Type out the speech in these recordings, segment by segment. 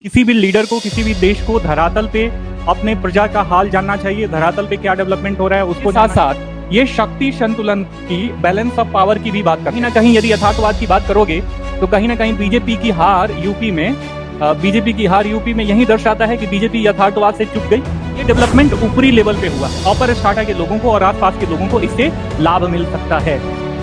किसी भी लीडर को, किसी भी देश को धरातल पे अपने प्रजा का हाल जानना चाहिए, धरातल पे क्या डेवलपमेंट हो रहा है उसको साथ साथ ये शक्ति संतुलन की, बैलेंस ऑफ पावर की भी बात कहीं ना कहीं यदि यथार्थवाद की बात करोगे तो कहीं ना कहीं बीजेपी की हार यूपी में यही दर्शाता है कि बीजेपी यथार्थवाद से चुक गई। ये डेवलपमेंट ऊपरी लेवल पे हुआ, अपर स्ट्राटा के लोगों को और आसपास के लोगों को इससे लाभ मिल सकता है,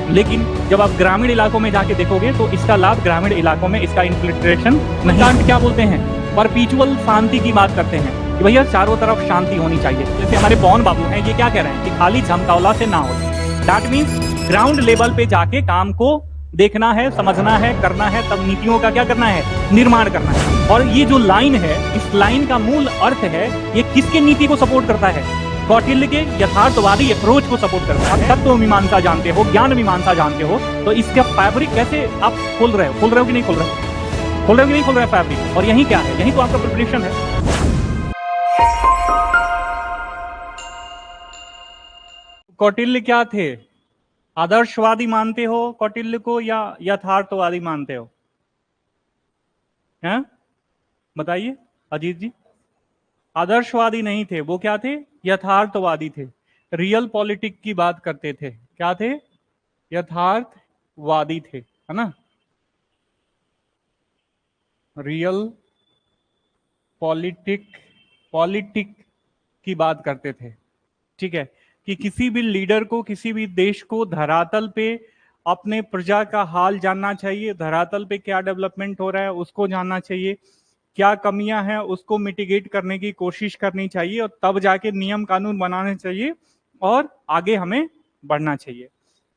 लेकिन जब आप ग्रामीण इलाकों में जाके देखोगे तो इसका लाभ ग्रामीण इलाकों में इसका इन्फिल्ट्रेशन नहीं। क्या बोलते हैं, परपीचुअल शांति की बात करते हैं कि भैया चारों तरफ शांति होनी चाहिए। जैसे हमारे पवन बाबू हैं, ये क्या कह रहे हैं कि खाली झमकावला से ना हो। दैट मीन्स ग्राउंड लेवल पे जाके काम को देखना है, समझना है, करना है, तब नीतियों का क्या करना है, निर्माण करना है। और ये जो लाइन है, इस लाइन का मूल अर्थ है ये किसके नीति को सपोर्ट करता है, कौटिल्य के यथार्थवादी अप्रोच को सपोर्ट करता है। तत्व मीमांसा जानते हो, ज्ञान मीमांसा जानते हो, तो इसका फैब्रिक कैसे आप खोल रहे हो कि नहीं खोल रहे हो फैब्रिक। और यही क्या है, यही तो आपका प्रिपरेशन है। कौटिल्य क्या थे, आदर्शवादी मानते हो कौटिल्य को या यथार्थवादी मानते हो, हैं बताइए अजीत जी। आदर्शवादी नहीं थे, वो क्या थे, यथार्थवादी थे। रियल पॉलिटिक की बात करते थे, क्या थे, यथार्थवादी थे, है ना। रियल पॉलिटिक की बात करते थे, ठीक है, कि किसी भी लीडर को, किसी भी देश को धरातल पे अपने प्रजा का हाल जानना चाहिए, धरातल पे क्या डेवलपमेंट हो रहा है उसको जानना चाहिए, क्या कमियां हैं उसको मिटिगेट करने की कोशिश करनी चाहिए, और तब जाके नियम कानून बनाने चाहिए और आगे हमें बढ़ना चाहिए।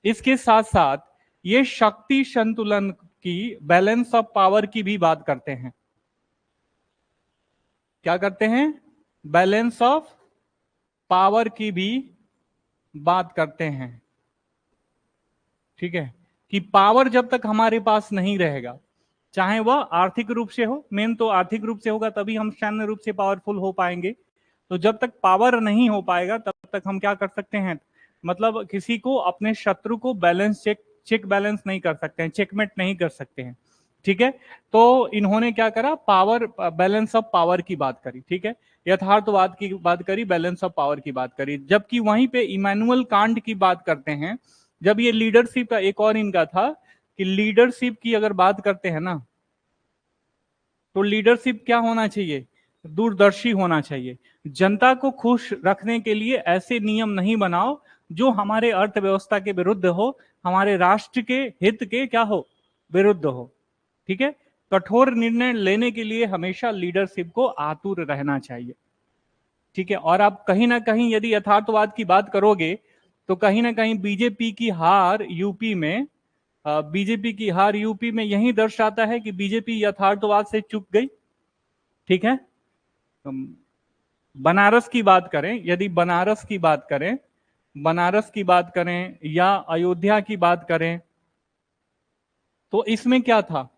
इसके साथ साथ ये शक्ति संतुलन की, बैलेंस ऑफ पावर की भी बात करते हैं। क्या करते हैं, बैलेंस ऑफ पावर की भी बात करते हैं, ठीक है, कि पावर जब तक हमारे पास नहीं रहेगा, चाहे वह आर्थिक रूप से हो, मेन तो आर्थिक रूप से होगा तभी हम सैन्य रूप से पावरफुल हो पाएंगे। तो जब तक पावर नहीं हो पाएगा तब तक हम क्या कर सकते हैं, मतलब किसी को, अपने शत्रु को बैलेंस चेक बैलेंस नहीं कर सकते हैं, चेकमेट नहीं कर सकते हैं, ठीक है। तो इन्होंने क्या करा, पावर, बैलेंस ऑफ पावर की बात करी, ठीक है, यथार्थवाद की बात करी, बैलेंस ऑफ पावर की बात करी। जबकि वहीं पे इमैनुअल कांट की बात करते हैं, जब ये लीडरशिप का एक और इनका था कि लीडरशिप की अगर बात करते हैं ना, तो लीडरशिप क्या होना चाहिए, दूरदर्शी होना चाहिए। जनता को खुश रखने के लिए ऐसे नियम नहीं बनाओ जो हमारे अर्थव्यवस्था के विरुद्ध हो, हमारे राष्ट्र के हित के क्या हो, विरुद्ध हो, ठीक है। कठोर निर्णय लेने के लिए हमेशा लीडरशिप को आतुर रहना चाहिए, ठीक है। और आप कहीं ना कहीं यदि यथार्थवाद की बात करोगे तो कहीं ना कहीं बीजेपी की हार यूपी में यही दर्शाता है कि बीजेपी यथार्थवाद से चुक गई, ठीक है। बनारस की बात करें, यदि बनारस की बात करें या अयोध्या की बात करें, तो इसमें क्या था,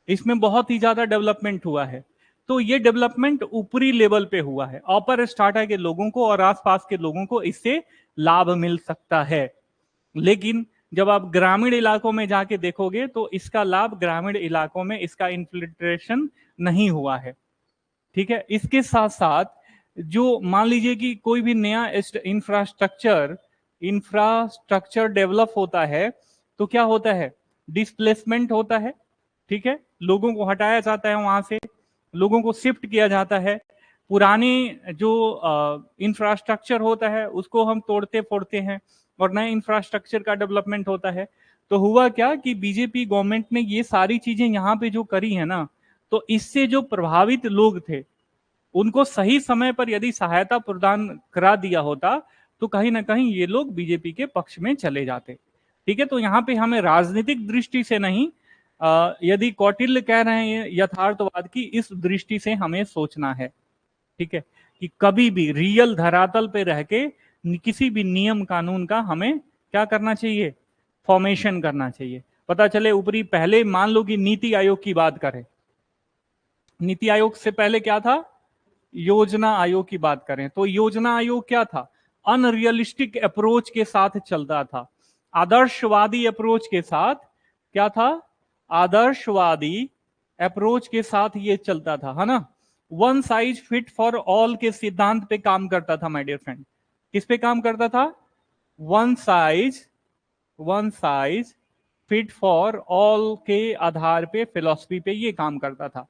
इसमें बहुत ही ज्यादा डेवलपमेंट हुआ है। तो ये डेवलपमेंट ऊपरी लेवल पे हुआ है, अपर स्ट्राटा के लोगों को और आसपास के लोगों को इससे लाभ मिल सकता है, लेकिन जब आप ग्रामीण इलाकों में जाके देखोगे तो इसका लाभ ग्रामीण इलाकों में इसका इन्फिल्ट्रेशन नहीं हुआ है, ठीक है। इसके साथ साथ जो मान लीजिए कि कोई भी नया इंफ्रास्ट्रक्चर डेवलप होता है तो क्या होता है, डिस्प्लेसमेंट होता है, ठीक है, लोगों को हटाया जाता है, वहां से लोगों को शिफ्ट किया जाता है। पुराने जो इंफ्रास्ट्रक्चर होता है उसको हम तोड़ते फोड़ते हैं और नए इंफ्रास्ट्रक्चर का डेवलपमेंट होता है। तो हुआ क्या कि बीजेपी गवर्नमेंट ने ये सारी चीजें यहाँ पे जो करी है ना, तो इससे जो प्रभावित लोग थे उनको सही समय पर यदि सहायता प्रदान करा दिया होता तो कहीं ना कहीं ये लोग बीजेपी के पक्ष में चले जाते, ठीक है। तो यहाँ पे हमें राजनीतिक दृष्टि से नहीं, यदि कौटिल्य कह रहे हैं यथार्थवाद की, इस दृष्टि से हमें सोचना है, ठीक है, कि कभी भी रियल धरातल पे रह के किसी भी नियम कानून का हमें क्या करना चाहिए, फॉर्मेशन करना चाहिए। पता चले ऊपरी, पहले मान लो कि नीति आयोग की बात करें, नीति आयोग से पहले क्या था, योजना आयोग की बात करें तो योजना आयोग क्या था, अनरियलिस्टिक अप्रोच के साथ चलता था, आदर्शवादी अप्रोच के साथ, क्या था, आदर्शवादी अप्रोच के साथ ये चलता था, है ना। One size fit for all के सिद्धांत पे काम करता था माय डियर फ्रेंड। किस पे काम करता था? One size fit for all के आधार पे, फिलॉसफी पे ये काम करता था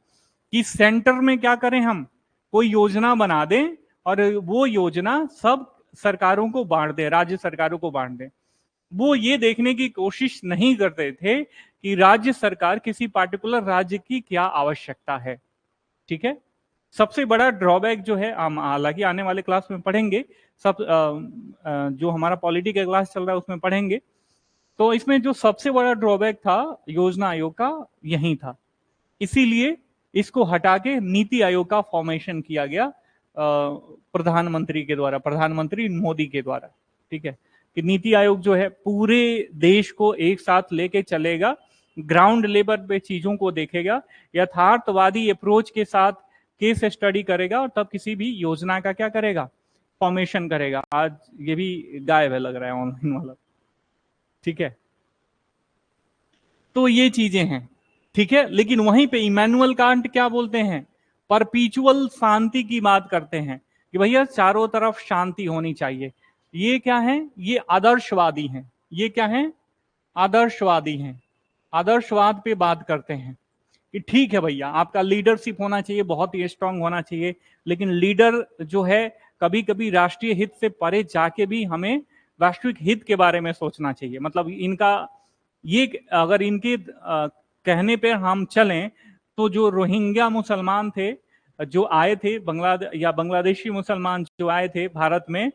कि सेंटर में क्या करें, हम कोई योजना बना दें और वो योजना सब सरकारों को बांट दें, राज्य सरकारों को बांट दें। वो ये देखने की कोशिश नहीं करते थे कि राज्य सरकार किसी पार्टिकुलर राज्य की क्या आवश्यकता है। ठीक है। सबसे बड़ा ड्रॉबैक जो है, हम हालांकि आने वाले क्लास में पढ़ेंगे, सब जो हमारा पॉलिटी का क्लास चल रहा है उसमें पढ़ेंगे, तो इसमें जो सबसे बड़ा ड्रॉबैक था योजना आयोग का यही था। इसीलिए इसको हटा के नीति आयोग का फॉर्मेशन किया गया प्रधानमंत्री के द्वारा, प्रधानमंत्री मोदी के द्वारा। ठीक है, कि नीति आयोग जो है पूरे देश को एक साथ लेके चलेगा, ग्राउंड लेवल पे चीजों को देखेगा, यथार्थवादी अप्रोच के साथ केस स्टडी करेगा और तब किसी भी योजना का क्या करेगा, फॉर्मेशन करेगा। आज ये भी गायब है लग रहा है ऑनलाइन वाला। ठीक है, तो ये चीजें हैं। ठीक है, लेकिन वहीं पे इमैनुअल कांट क्या बोलते हैं? परपीचुअल शांति की बात करते हैं कि भैया चारों तरफ शांति होनी चाहिए। ये क्या है? ये आदर्शवादी हैं। ये क्या है? आदर्शवादी हैं। आदर्शवाद पे बात करते हैं कि ठीक है भैया, आपका लीडरशिप होना चाहिए, बहुत ही स्ट्रांग होना चाहिए, लेकिन लीडर जो है कभी कभी राष्ट्रीय हित से परे जाके भी हमें वैश्विक हित के बारे में सोचना चाहिए। मतलब इनका ये, अगर इनके कहने पे हम चलें तो जो रोहिंग्या मुसलमान थे जो आए थे, बांग्लादेशी मुसलमान जो आए थे भारत में,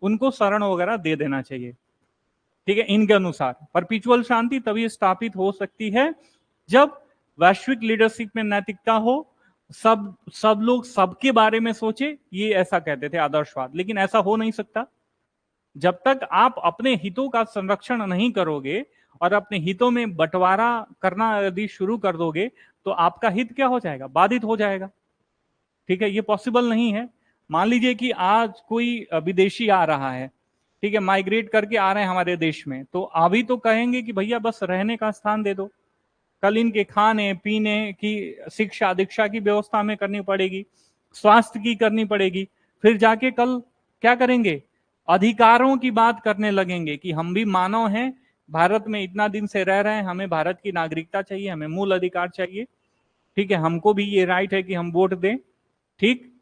उनको शरण वगैरह दे देना चाहिए। ठीक है, इनके अनुसार परपिचुअल शांति तभी स्थापित हो सकती है जब वैश्विक लीडरशिप में नैतिकता हो, सब लोग सबके बारे में सोचे। ये ऐसा कहते थे आदर्शवाद, लेकिन ऐसा हो नहीं सकता जब तक आप अपने हितों का संरक्षण नहीं करोगे और अपने हितों में बंटवारा करना यदि शुरू कर दोगे तो आपका हित क्या हो जाएगा, बाधित हो जाएगा। ठीक है, ये पॉसिबल नहीं है। मान लीजिए कि आज कोई विदेशी आ रहा है, ठीक है, माइग्रेट करके आ रहे हैं हमारे देश में, तो अभी तो कहेंगे कि भैया बस रहने का स्थान दे दो, कल इनके खाने पीने की, शिक्षा दीक्षा की व्यवस्था हमें करनी पड़ेगी, स्वास्थ्य की करनी पड़ेगी। फिर जाके कल क्या करेंगे, अधिकारों की बात करने लगेंगे कि हम भी मानव हैं, भारत में इतना दिन से रह रहे हैं, हमें भारत की नागरिकता चाहिए, हमें मूल अधिकार चाहिए। ठीक है, हमको भी ये राइट है कि हम वोट दें। ठीक,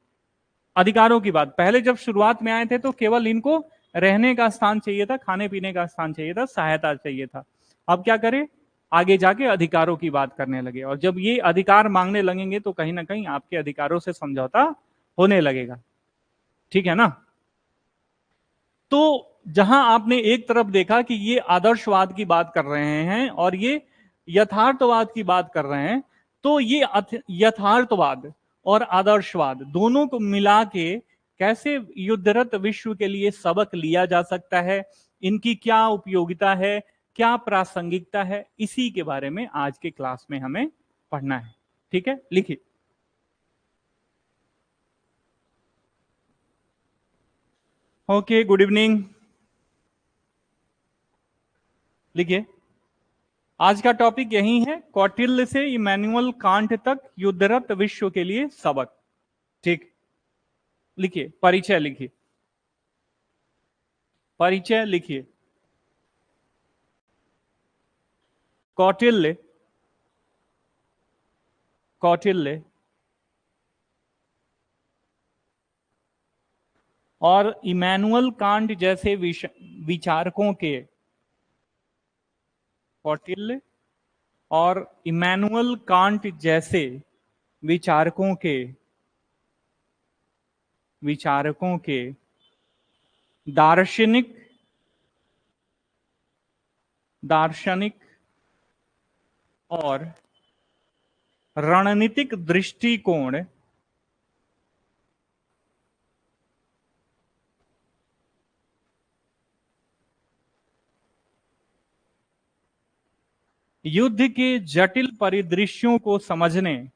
अधिकारों की बात, पहले जब शुरुआत में आए थे तो केवल इनको रहने का स्थान चाहिए था, खाने पीने का स्थान चाहिए था, सहायता चाहिए था। अब क्या करें, आगे जाके अधिकारों की बात करने लगे, और जब ये अधिकार मांगने लगेंगे तो कहीं ना कहीं आपके अधिकारों से समझौता होने लगेगा। ठीक है ना। तो जहां आपने एक तरफ देखा कि ये आदर्शवाद की बात कर रहे हैं और ये यथार्थवाद की बात कर रहे हैं, तो ये यथार्थवाद और आदर्शवाद दोनों को मिला के कैसे युद्धरत विश्व के लिए सबक लिया जा सकता है, इनकी क्या उपयोगिता है, क्या प्रासंगिकता है, इसी के बारे में आज के क्लास में हमें पढ़ना है। ठीक है, लिखिए। Okay, good evening. लिखिए, आज का टॉपिक यही है, कौटिल्य से इमैनुअल कांट तक युद्धरत विश्व के लिए सबक। ठीक, लिखिए, परिचय लिखिए, परिचय लिखिए। कौटिल्य, कौटिल्य और इमैनुअल कांट जैसे विचारकों के, कौटिल्य और इमैनुअल कांट जैसे विचारकों के, विचारकों के दार्शनिक, दार्शनिक और रणनीतिक दृष्टिकोण युद्ध के जटिल परिदृश्यों को समझने,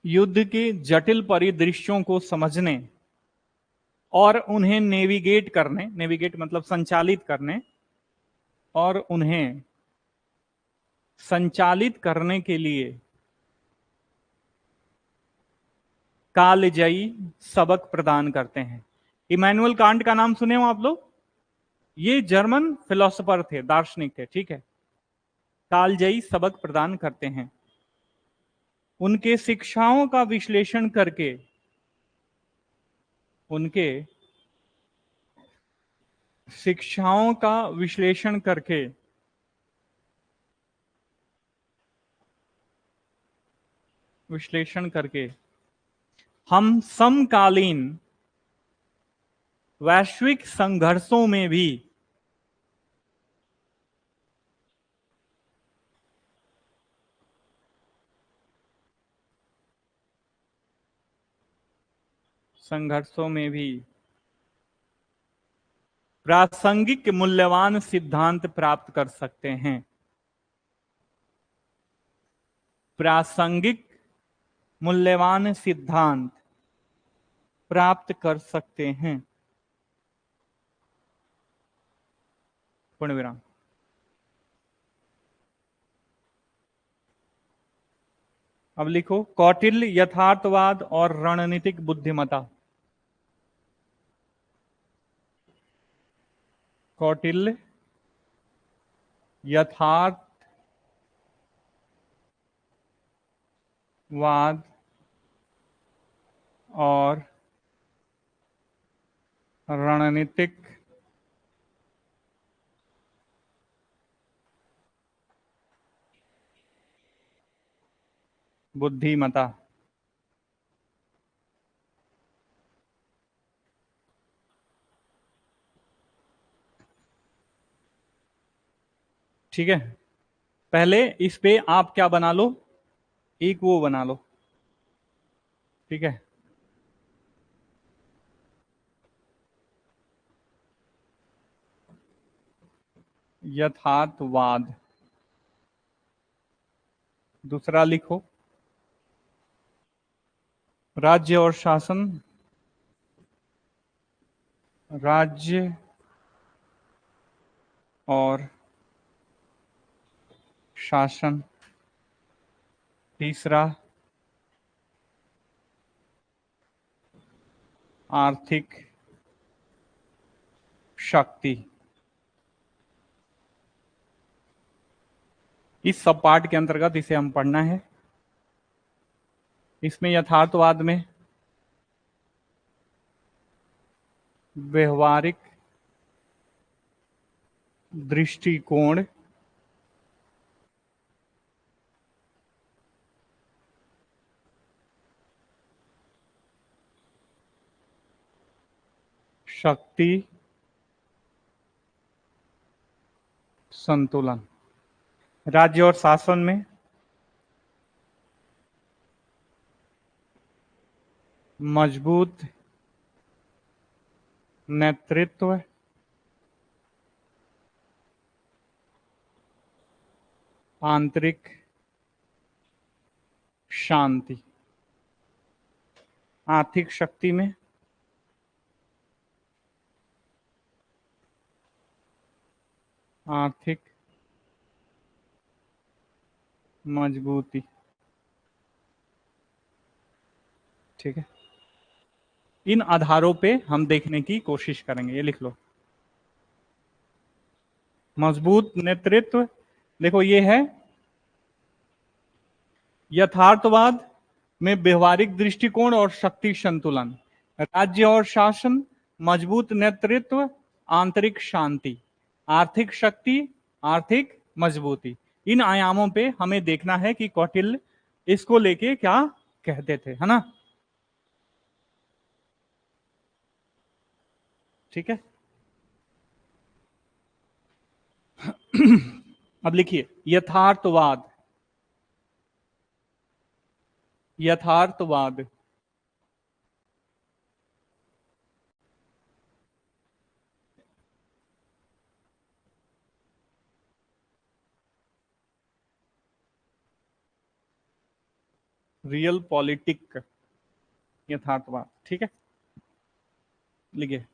युद्ध के जटिल परिदृश्यों को समझने और उन्हें नेविगेट करने, नेविगेट मतलब संचालित करने, और उन्हें संचालित करने के लिए कालजयी सबक प्रदान करते हैं। इमैनुअल कांट का नाम सुने हो आप लोग? ये जर्मन फिलोसोफर थे, दार्शनिक थे, ठीक है। कालजयी सबक प्रदान करते हैं। उनके शिक्षाओं का विश्लेषण करके, उनके शिक्षाओं का विश्लेषण करके हम समकालीन वैश्विक संघर्षों में भी प्रासंगिक मूल्यवान सिद्धांत प्राप्त कर सकते हैं। प्रासंगिक मूल्यवान सिद्धांत प्राप्त कर सकते हैं। पूर्ण विराम। अब लिखो, कौटिल्य, यथार्थवाद और रणनीतिक बुद्धिमत्ता। कौटिल्य, यथार्थवाद और रणनीतिक बुद्धिमत्ता। ठीक है, पहले इस पे आप क्या बना लो, एक वो बना लो, ठीक है। यथार्थवाद। दूसरा लिखो, राज्य और शासन। राज्य और शासन। तीसरा, आर्थिक शक्ति। इस सब पार्ट के अंतर्गत इसे हम पढ़ना है। इसमें यथार्थवाद में व्यवहारिक दृष्टिकोण, शक्ति संतुलन। राज्य और शासन में मजबूत नेतृत्व, आंतरिक शांति। आर्थिक शक्ति में आर्थिक मजबूती। ठीक है, इन आधारों पे हम देखने की कोशिश करेंगे। ये लिख लो, मजबूत नेतृत्व। देखो ये है यथार्थवाद में व्यवहारिक दृष्टिकोण और शक्ति संतुलन, राज्य और शासन, मजबूत नेतृत्व, आंतरिक शांति, आर्थिक शक्ति, आर्थिक मजबूती। इन आयामों पे हमें देखना है कि कौटिल्य इसको लेके क्या कहते थे, है ना। ठीक है, अब लिखिए, यथार्थवाद। यथार्थवाद रियल पॉलिटिक, यथार्थवाद। ठीक है, लिखिए,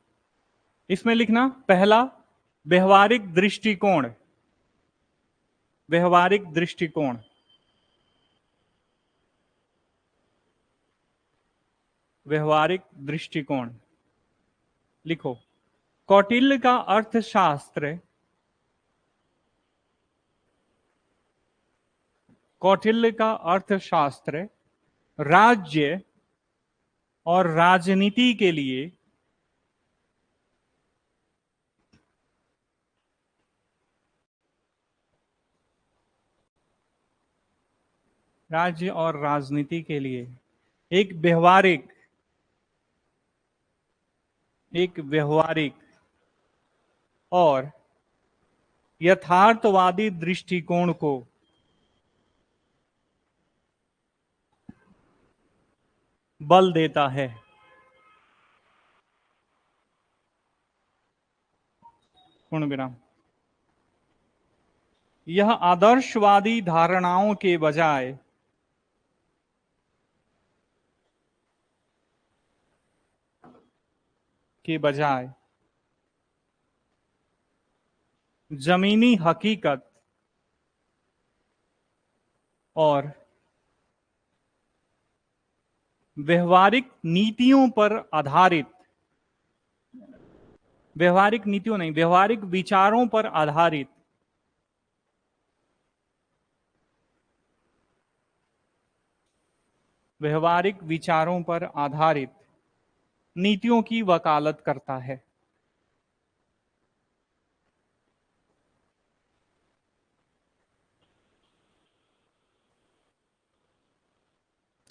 इसमें लिखना पहला व्यवहारिक दृष्टिकोण, व्यवहारिक दृष्टिकोण, व्यवहारिक दृष्टिकोण लिखो। कौटिल्य का अर्थशास्त्र, कौटिल्य का अर्थशास्त्र राज्य और राजनीति के लिए राज्य और राजनीति के लिए एक व्यवहारिक, एक व्यवहारिक और यथार्थवादी दृष्टिकोण को बल देता है। पूर्ण विराम। यह आदर्शवादी धारणाओं के बजाय जमीनी हकीकत और व्यवहारिक नीतियों पर आधारित, व्यवहारिक नीतियों नहीं, व्यवहारिक विचारों पर आधारित व्यवहारिक विचारों पर आधारित नीतियों की वकालत करता है।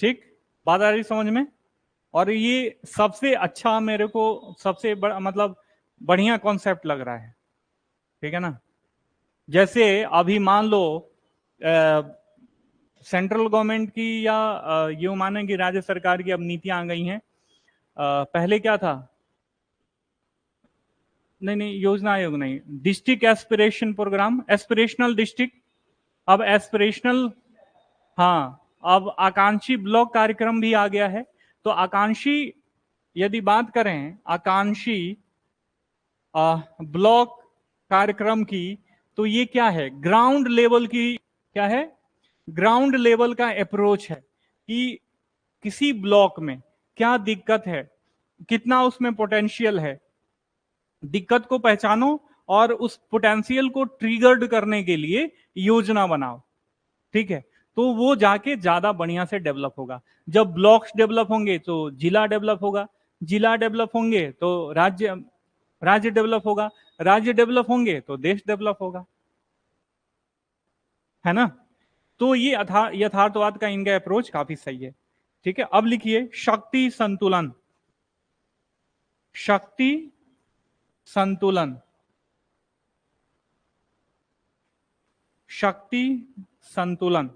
ठीक, बात आ रही समझ में? और ये सबसे अच्छा मेरे को सबसे बड़ा मतलब बढ़िया कॉन्सेप्ट लग रहा है, ठीक है ना। जैसे अभी मान लो सेंट्रल गवर्नमेंट की या यूं माने कि राज्य सरकार की अब नीतियां आ गई हैं। पहले क्या था, नहीं नहीं योजना आयोग नहीं, district aspiration programme, aspirational district, अब एस्पिरेशनल, हाँ अब आकांक्षी ब्लॉक कार्यक्रम भी आ गया है। तो आकांक्षी यदि बात करें आकांक्षी ब्लॉक कार्यक्रम की, तो ये क्या है, ग्राउंड लेवल की, क्या है, ग्राउंड लेवल का अप्रोच है कि किसी ब्लॉक में क्या दिक्कत है, कितना उसमें पोटेंशियल है, दिक्कत को पहचानो और उस पोटेंशियल को ट्रिगर्ड करने के लिए योजना बनाओ। ठीक है, तो वो जाके ज्यादा बढ़िया से डेवलप होगा। जब ब्लॉक्स डेवलप होंगे तो जिला डेवलप होगा, जिला डेवलप होंगे तो राज्य, राज्य डेवलप होगा, राज्य डेवलप होंगे तो देश डेवलप होगा, है ना। तो ये यथार्थवाद का इनका अप्रोच काफी सही है। ठीक है, अब लिखिए शक्ति संतुलन, शक्ति संतुलन, शक्ति संतुलन।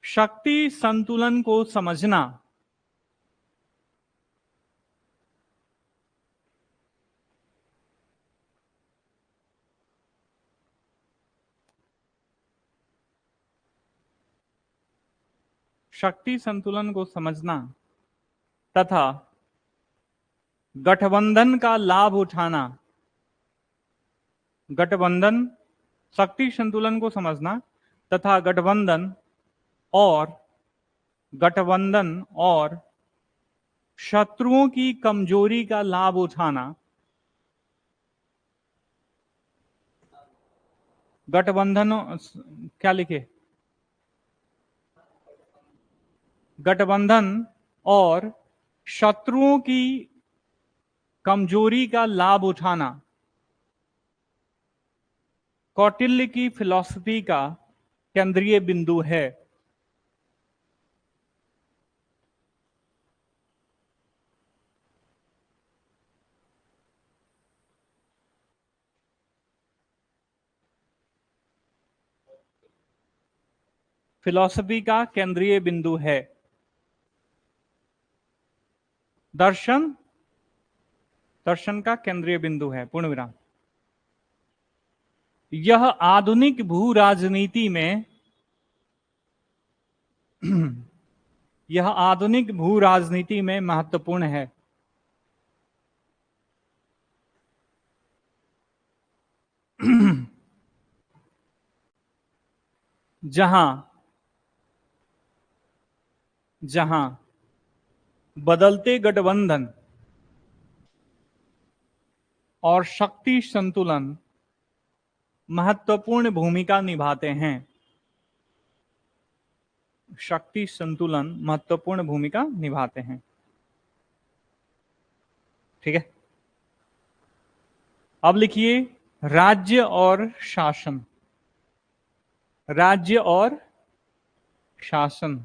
शक्ति संतुलन को समझना शक्ति संतुलन को समझना तथा गठबंधन का लाभ उठाना, गठबंधन, शक्ति संतुलन को समझना तथा गठबंधन और शत्रुओं की कमजोरी का लाभ उठाना, गठबंधन, क्या लिखे, गठबंधन और शत्रुओं की कमजोरी का लाभ उठाना कौटिल्य की फिलॉसफी का केंद्रीय बिंदु है। फिलॉसफी का केंद्रीय बिंदु है। दर्शन, दर्शन का केंद्रीय बिंदु है, पूर्ण विराम। यह आधुनिक भू राजनीति में यह आधुनिक भू राजनीति में महत्वपूर्ण है। जहां जहां बदलते गठबंधन और शक्ति संतुलन महत्वपूर्ण भूमिका निभाते हैं। शक्ति संतुलन महत्वपूर्ण भूमिका निभाते हैं। ठीक है, अब लिखिए राज्य और शासन। राज्य और शासन।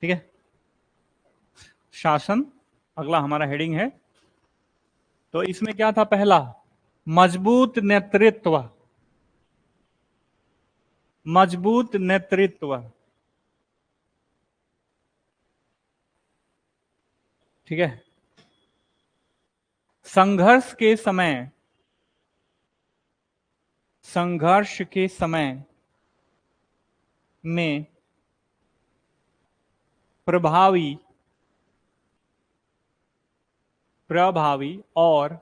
ठीक है, शासन अगला हमारा हेडिंग है। तो इसमें क्या था? पहला, मजबूत नेतृत्व। मजबूत नेतृत्व। ठीक है, संघर्ष के समय, संघर्ष के समय में प्रभावी प्रभावी और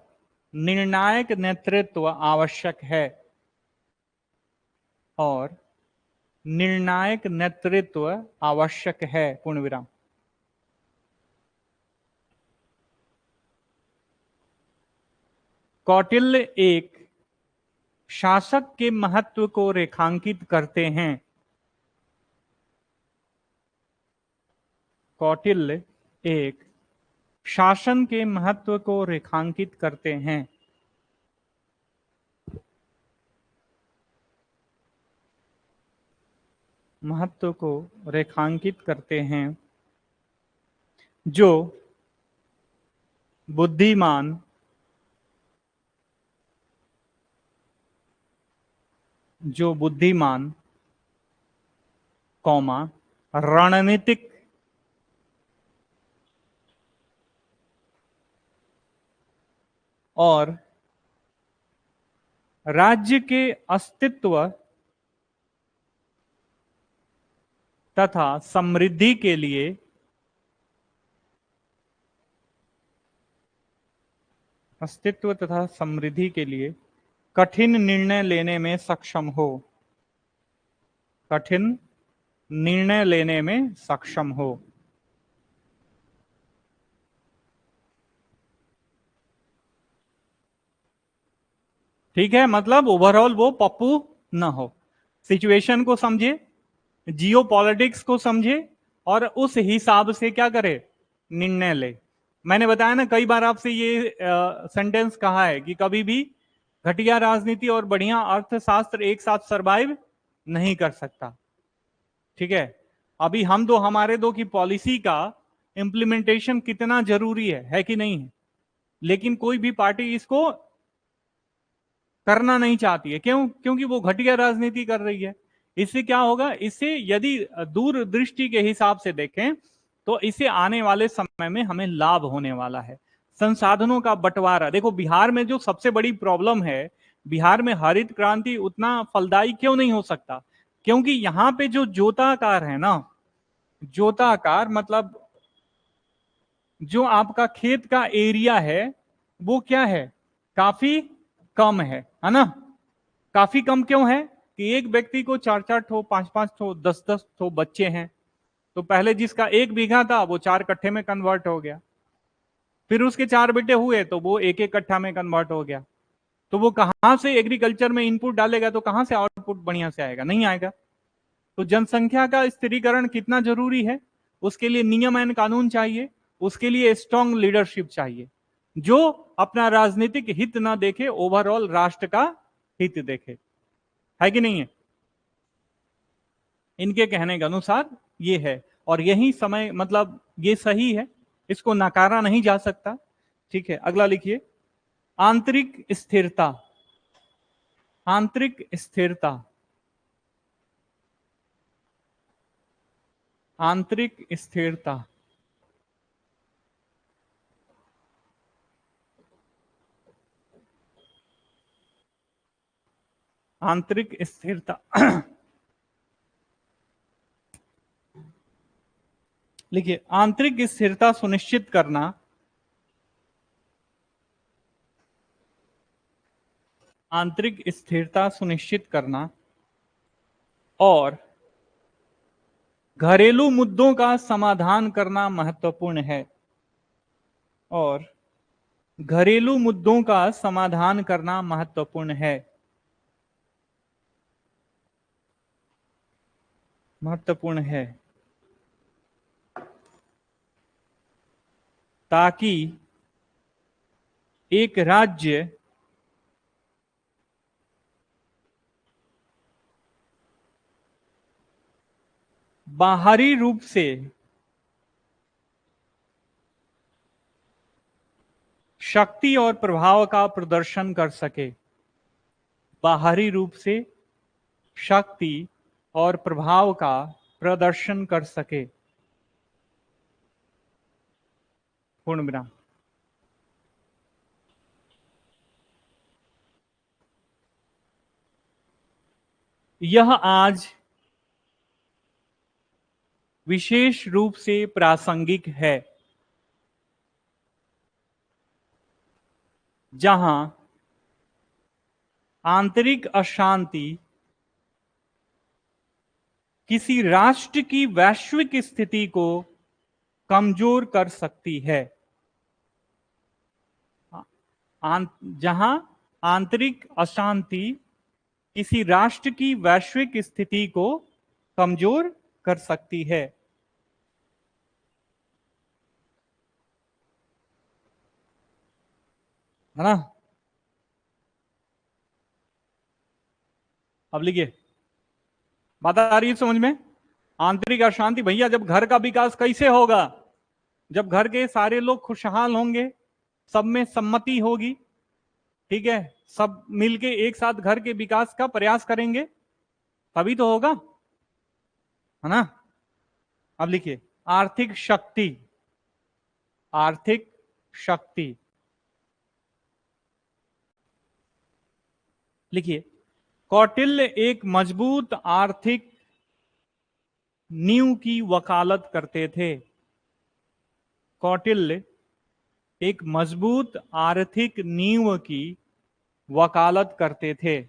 निर्णायक नेतृत्व आवश्यक है। और निर्णायक नेतृत्व आवश्यक है, पूर्ण विराम। कौटिल्य एक शासक के महत्व को रेखांकित करते हैं। कौटिल्य एक शासन के महत्व को रेखांकित करते हैं। महत्व को रेखांकित करते हैं। जो बुद्धिमान जो बुद्धिमान कौमा रणनीतिक और राज्य के अस्तित्व तथा समृद्धि के लिए कठिन निर्णय लेने में सक्षम हो। कठिन निर्णय लेने में सक्षम हो। ठीक है, मतलब ओवरऑल वो पप्पू न हो। सिचुएशन को समझे, जियो पॉलिटिक्स को समझे और उस हिसाब से क्या करे? निर्णय ले। मैंने बताया ना कई बार आपसे ये सेंटेंस कहा है कि कभी भी घटिया राजनीति और बढ़िया अर्थशास्त्र एक साथ सरवाइव नहीं कर सकता। ठीक है, अभी हम दो, हमारे दो की पॉलिसी का इंप्लीमेंटेशन कितना जरूरी है कि नहीं है? लेकिन कोई भी पार्टी इसको करना नहीं चाहती है। क्यों? क्योंकि वो घटिया राजनीति कर रही है। इससे क्या होगा? इससे यदि दूरदृष्टि के हिसाब से देखें तो इसे आने वाले समय में हमें लाभ होने वाला है। संसाधनों का बंटवारा। देखो बिहार में जो सबसे बड़ी प्रॉब्लम है, बिहार में हरित क्रांति उतना फलदायी क्यों नहीं हो सकता? क्योंकि यहां पे जो जोताकार है ना, जोताकार मतलब जो आपका खेत का एरिया है वो क्या है? काफी कम है ना? काफी कम क्यों है? कि एक व्यक्ति को 4-4 ठो, 5-5 ठो, 10-10 ठो बच्चे हैं। तो पहले जिसका 1 बीघा था वो 4 कट्ठे में कन्वर्ट हो गया। फिर उसके 4 बेटे हुए तो वो 1-1 कट्ठा में कन्वर्ट हो गया। तो वो कहां से एग्रीकल्चर में इनपुट डालेगा? तो कहां से आउटपुट बढ़िया से आएगा? नहीं आएगा। तो जनसंख्या का स्थिरीकरण कितना जरूरी है? उसके लिए नियम एवं कानून चाहिए, उसके लिए स्ट्रांग लीडरशिप चाहिए जो अपना राजनीतिक हित ना देखे, ओवरऑल राष्ट्र का हित देखे। है कि नहीं है? इनके कहने के अनुसार ये है और यही समय, मतलब ये सही है, इसको नकारा नहीं जा सकता। ठीक है, अगला लिखिए आंतरिक स्थिरता। आंतरिक स्थिरता। आंतरिक स्थिरता। आंतरिक स्थिरता लिखिए, आंतरिक स्थिरता सुनिश्चित करना, आंतरिक स्थिरता सुनिश्चित करना और घरेलू मुद्दों का समाधान करना महत्वपूर्ण है। और घरेलू मुद्दों का समाधान करना महत्वपूर्ण है, महत्वपूर्ण है, ताकि एक राज्य बाहरी रूप से शक्ति और प्रभाव का प्रदर्शन कर सके, बाहरी रूप से शक्ति और प्रभाव का प्रदर्शन कर सके। पूर्ण विराम। यह आज विशेष रूप से प्रासंगिक है, जहां आंतरिक अशांति किसी राष्ट्र की वैश्विक स्थिति को कमजोर कर सकती है। जहां आंतरिक अशांति किसी राष्ट्र की वैश्विक स्थिति को कमजोर कर सकती है ना। अब लिखिए, बात आ रही है समझ में? आंतरिक अशांति, भैया जब घर का विकास कैसे होगा? जब घर के सारे लोग खुशहाल होंगे, सब में सम्मति होगी, ठीक है, सब मिलके एक साथ घर के विकास का प्रयास करेंगे, तभी तो होगा, है ना। अब लिखिए, आर्थिक शक्ति, आर्थिक शक्ति, लिखिए, कौटिल्य एक मजबूत आर्थिक नींव की वकालत करते थे। कौटिल्य एक मजबूत आर्थिक नींव की वकालत करते थे,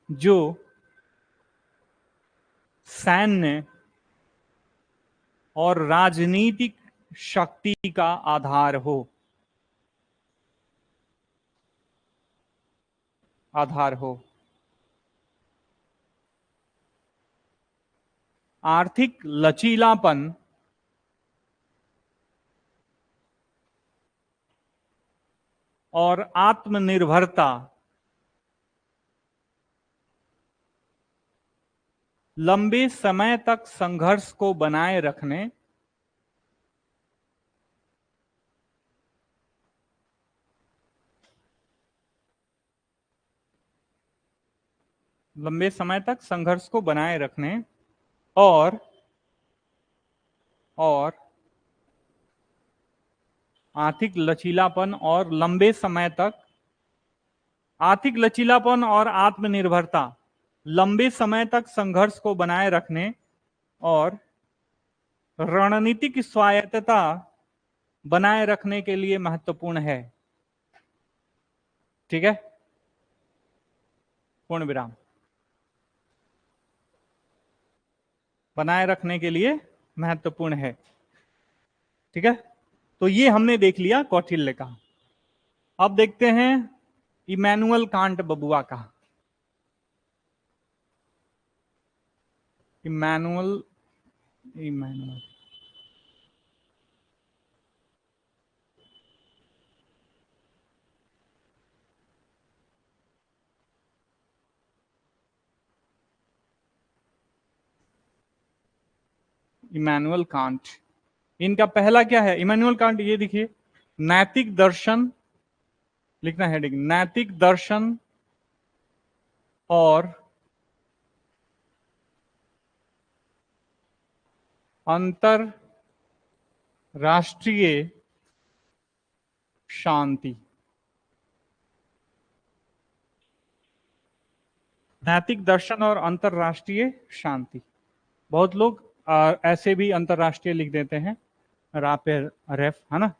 जो सैन्य और राजनीतिक शक्ति का आधार हो, आधार हो। आर्थिक लचीलापन और आत्मनिर्भरता लंबे समय तक संघर्ष को बनाए रखने, लंबे समय तक संघर्ष को बनाए रखने और आर्थिक लचीलापन और लंबे समय तक, आर्थिक लचीलापन और आत्मनिर्भरता लंबे समय तक संघर्ष को बनाए रखने और रणनीतिक स्वायत्तता बनाए रखने के लिए महत्वपूर्ण है। ठीक है, पूर्ण विराम। बनाए रखने के लिए महत्वपूर्ण है। ठीक है, तो ये हमने देख लिया कौटिल्य का। अब देखते हैं इमैनुअल कांट बबुआ का। इमैनुअल, इमैनुअल इमैनुअल कांट, इनका पहला क्या है? इमैनुअल कांट, ये देखिए, नैतिक दर्शन लिखना है, नैतिक दर्शन और अंतरराष्ट्रीय शांति। नैतिक दर्शन और अंतरराष्ट्रीय शांति। बहुत लोग ऐसे भी अंतरराष्ट्रीय लिख देते हैं, रापे रेफ, है ना,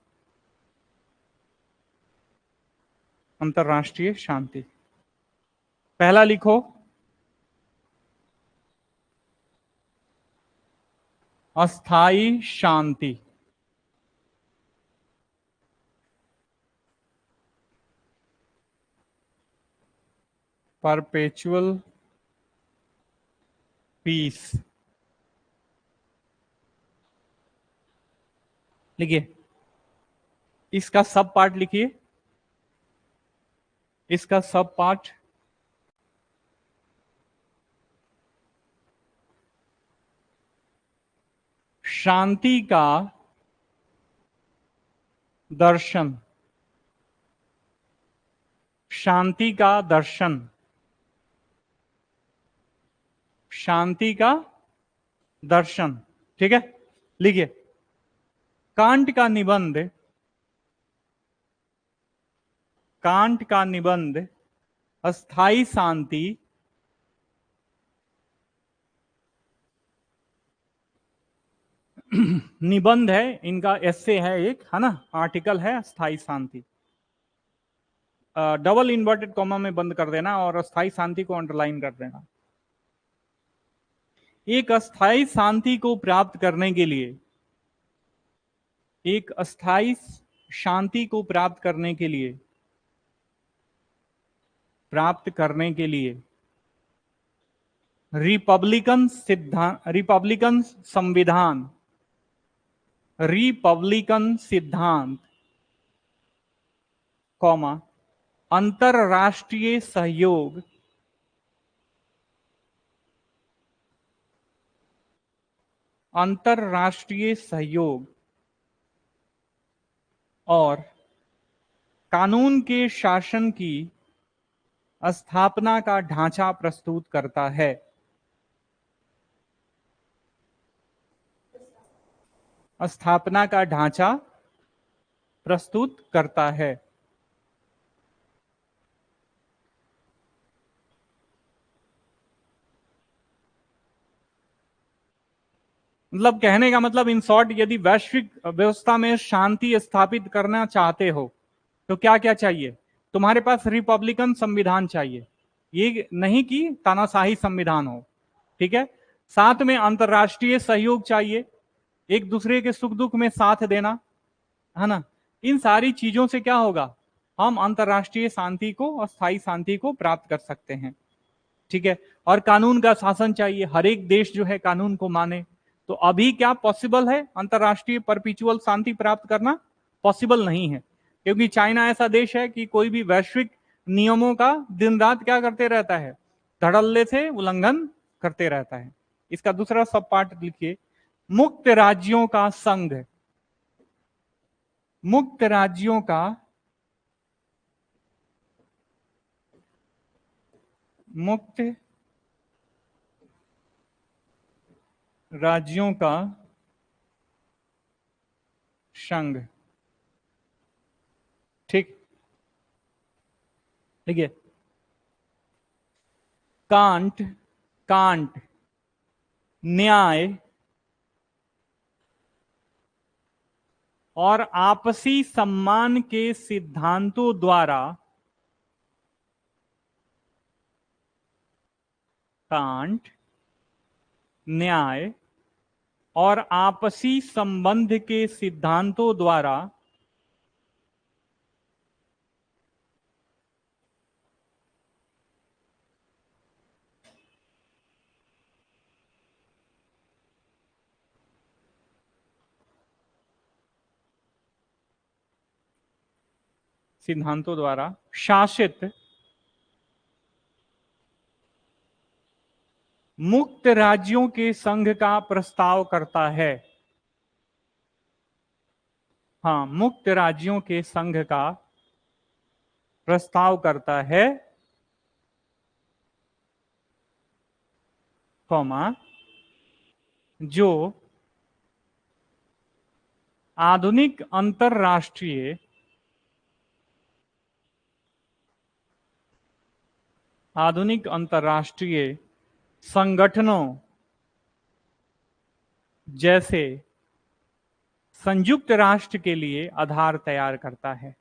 अंतरराष्ट्रीय शांति। पहला लिखो अस्थाई शांति। Perpetual piece. लिखिए, इसका सब पार्ट लिखिए, इसका सब पार्ट शांति का दर्शन। शांति का दर्शन, शांति का दर्शन। ठीक है, लिखिए, कांट का निबंध, कांट का निबंध अस्थाई शांति निबंध है, इनका एस्से है एक, है ना, आर्टिकल है अस्थाई शांति। डबल इन्वर्टेड कॉमा में बंद कर देना और अस्थाई शांति को अंडरलाइन कर देना। एक अस्थाई शांति को प्राप्त करने के लिए, एक अस्थाई शांति को प्राप्त करने के लिए, प्राप्त करने के लिए रिपब्लिकन सिद्धांत, रिपब्लिकन संविधान, रिपब्लिकन सिद्धांत, कॉमा अंतरराष्ट्रीय सहयोग, अंतरराष्ट्रीय सहयोग और कानून के शासन की स्थापना का ढांचा प्रस्तुत करता है। स्थापना का ढांचा प्रस्तुत करता है। मतलब कहने का मतलब इन शॉर्ट, यदि वैश्विक व्यवस्था में शांति स्थापित करना चाहते हो तो क्या क्या चाहिए? तुम्हारे पास रिपब्लिकन संविधान चाहिए, ये नहीं कि तानाशाही संविधान हो, ठीक है। साथ में अंतरराष्ट्रीय सहयोग चाहिए, एक दूसरे के सुख दुख में साथ देना, है ना। इन सारी चीजों से क्या होगा, हम अंतरराष्ट्रीय शांति को, अस्थायी शांति को प्राप्त कर सकते हैं, ठीक है। और कानून का शासन चाहिए, हर एक देश जो है कानून को माने। तो अभी क्या पॉसिबल है अंतरराष्ट्रीय परपिचुअल शांति प्राप्त करना? पॉसिबल नहीं है, क्योंकि चाइना ऐसा देश है कि कोई भी वैश्विक नियमों का दिन रात क्या करते रहता है, धड़ल्ले से उल्लंघन करते रहता है। इसका दूसरा सब पार्ट लिखिए, मुक्त राज्यों का संघ, मुक्त राज्यों का, मुक्त राज्यों का संघ। ठीक, देखिए, कांट, कांट न्याय और आपसी सम्मान के सिद्धांतों द्वारा, कांट न्याय और आपसी संबंध के सिद्धांतों द्वारा शासित मुक्त राज्यों के संघ का प्रस्ताव करता है। हाँ, मुक्त राज्यों के संघ का प्रस्ताव करता है, कॉमा जो आधुनिक अंतरराष्ट्रीय, आधुनिक अंतर्राष्ट्रीय संगठनों जैसे संयुक्त राष्ट्र के लिए आधार तैयार करता है।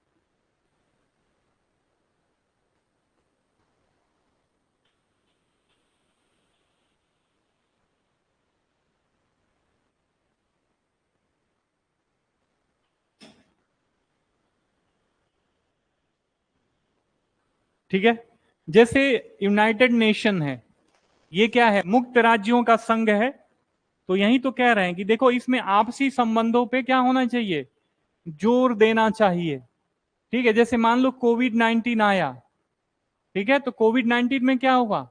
ठीक है, जैसे यूनाइटेड नेशन है, ये क्या है? मुक्त राज्यों का संघ है। तो यही तो कह रहे हैं कि देखो इसमें आपसी संबंधों पे क्या होना चाहिए? जोर देना चाहिए। ठीक है, जैसे मान लो कोविड-19 आया, ठीक है, तो कोविड-19 में क्या हुआ?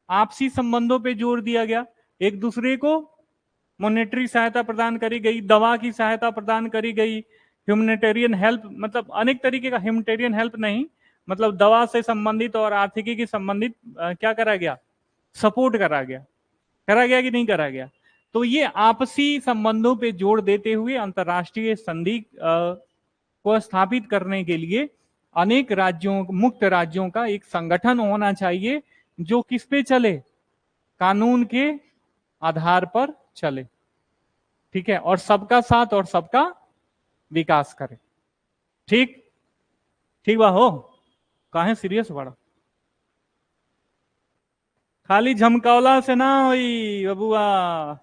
आपसी संबंधों पे जोर दिया गया, एक दूसरे को मॉनेटरी सहायता प्रदान करी गई, दवा की सहायता प्रदान करी गई, ह्यूमैनिटेरियन हेल्प, मतलब अनेक तरीके का, ह्यूमैनिटेरियन हेल्प नहीं, मतलब दवा से संबंधित और आर्थिकी की संबंधित क्या करा गया? सपोर्ट करा गया। करा गया कि नहीं करा गया? तो ये आपसी संबंधों पे जोर देते हुए अंतर्राष्ट्रीय संधि को स्थापित करने के लिए अनेक राज्यों, मुक्त राज्यों का एक संगठन होना चाहिए जो किस पे चले? कानून के आधार पर चले। ठीक है, और सबका साथ और सबका विकास करे। ठीक, ठीक बा हो, काहे सीरियस बड़ा? खाली झमकावला से ना होई बबुआ।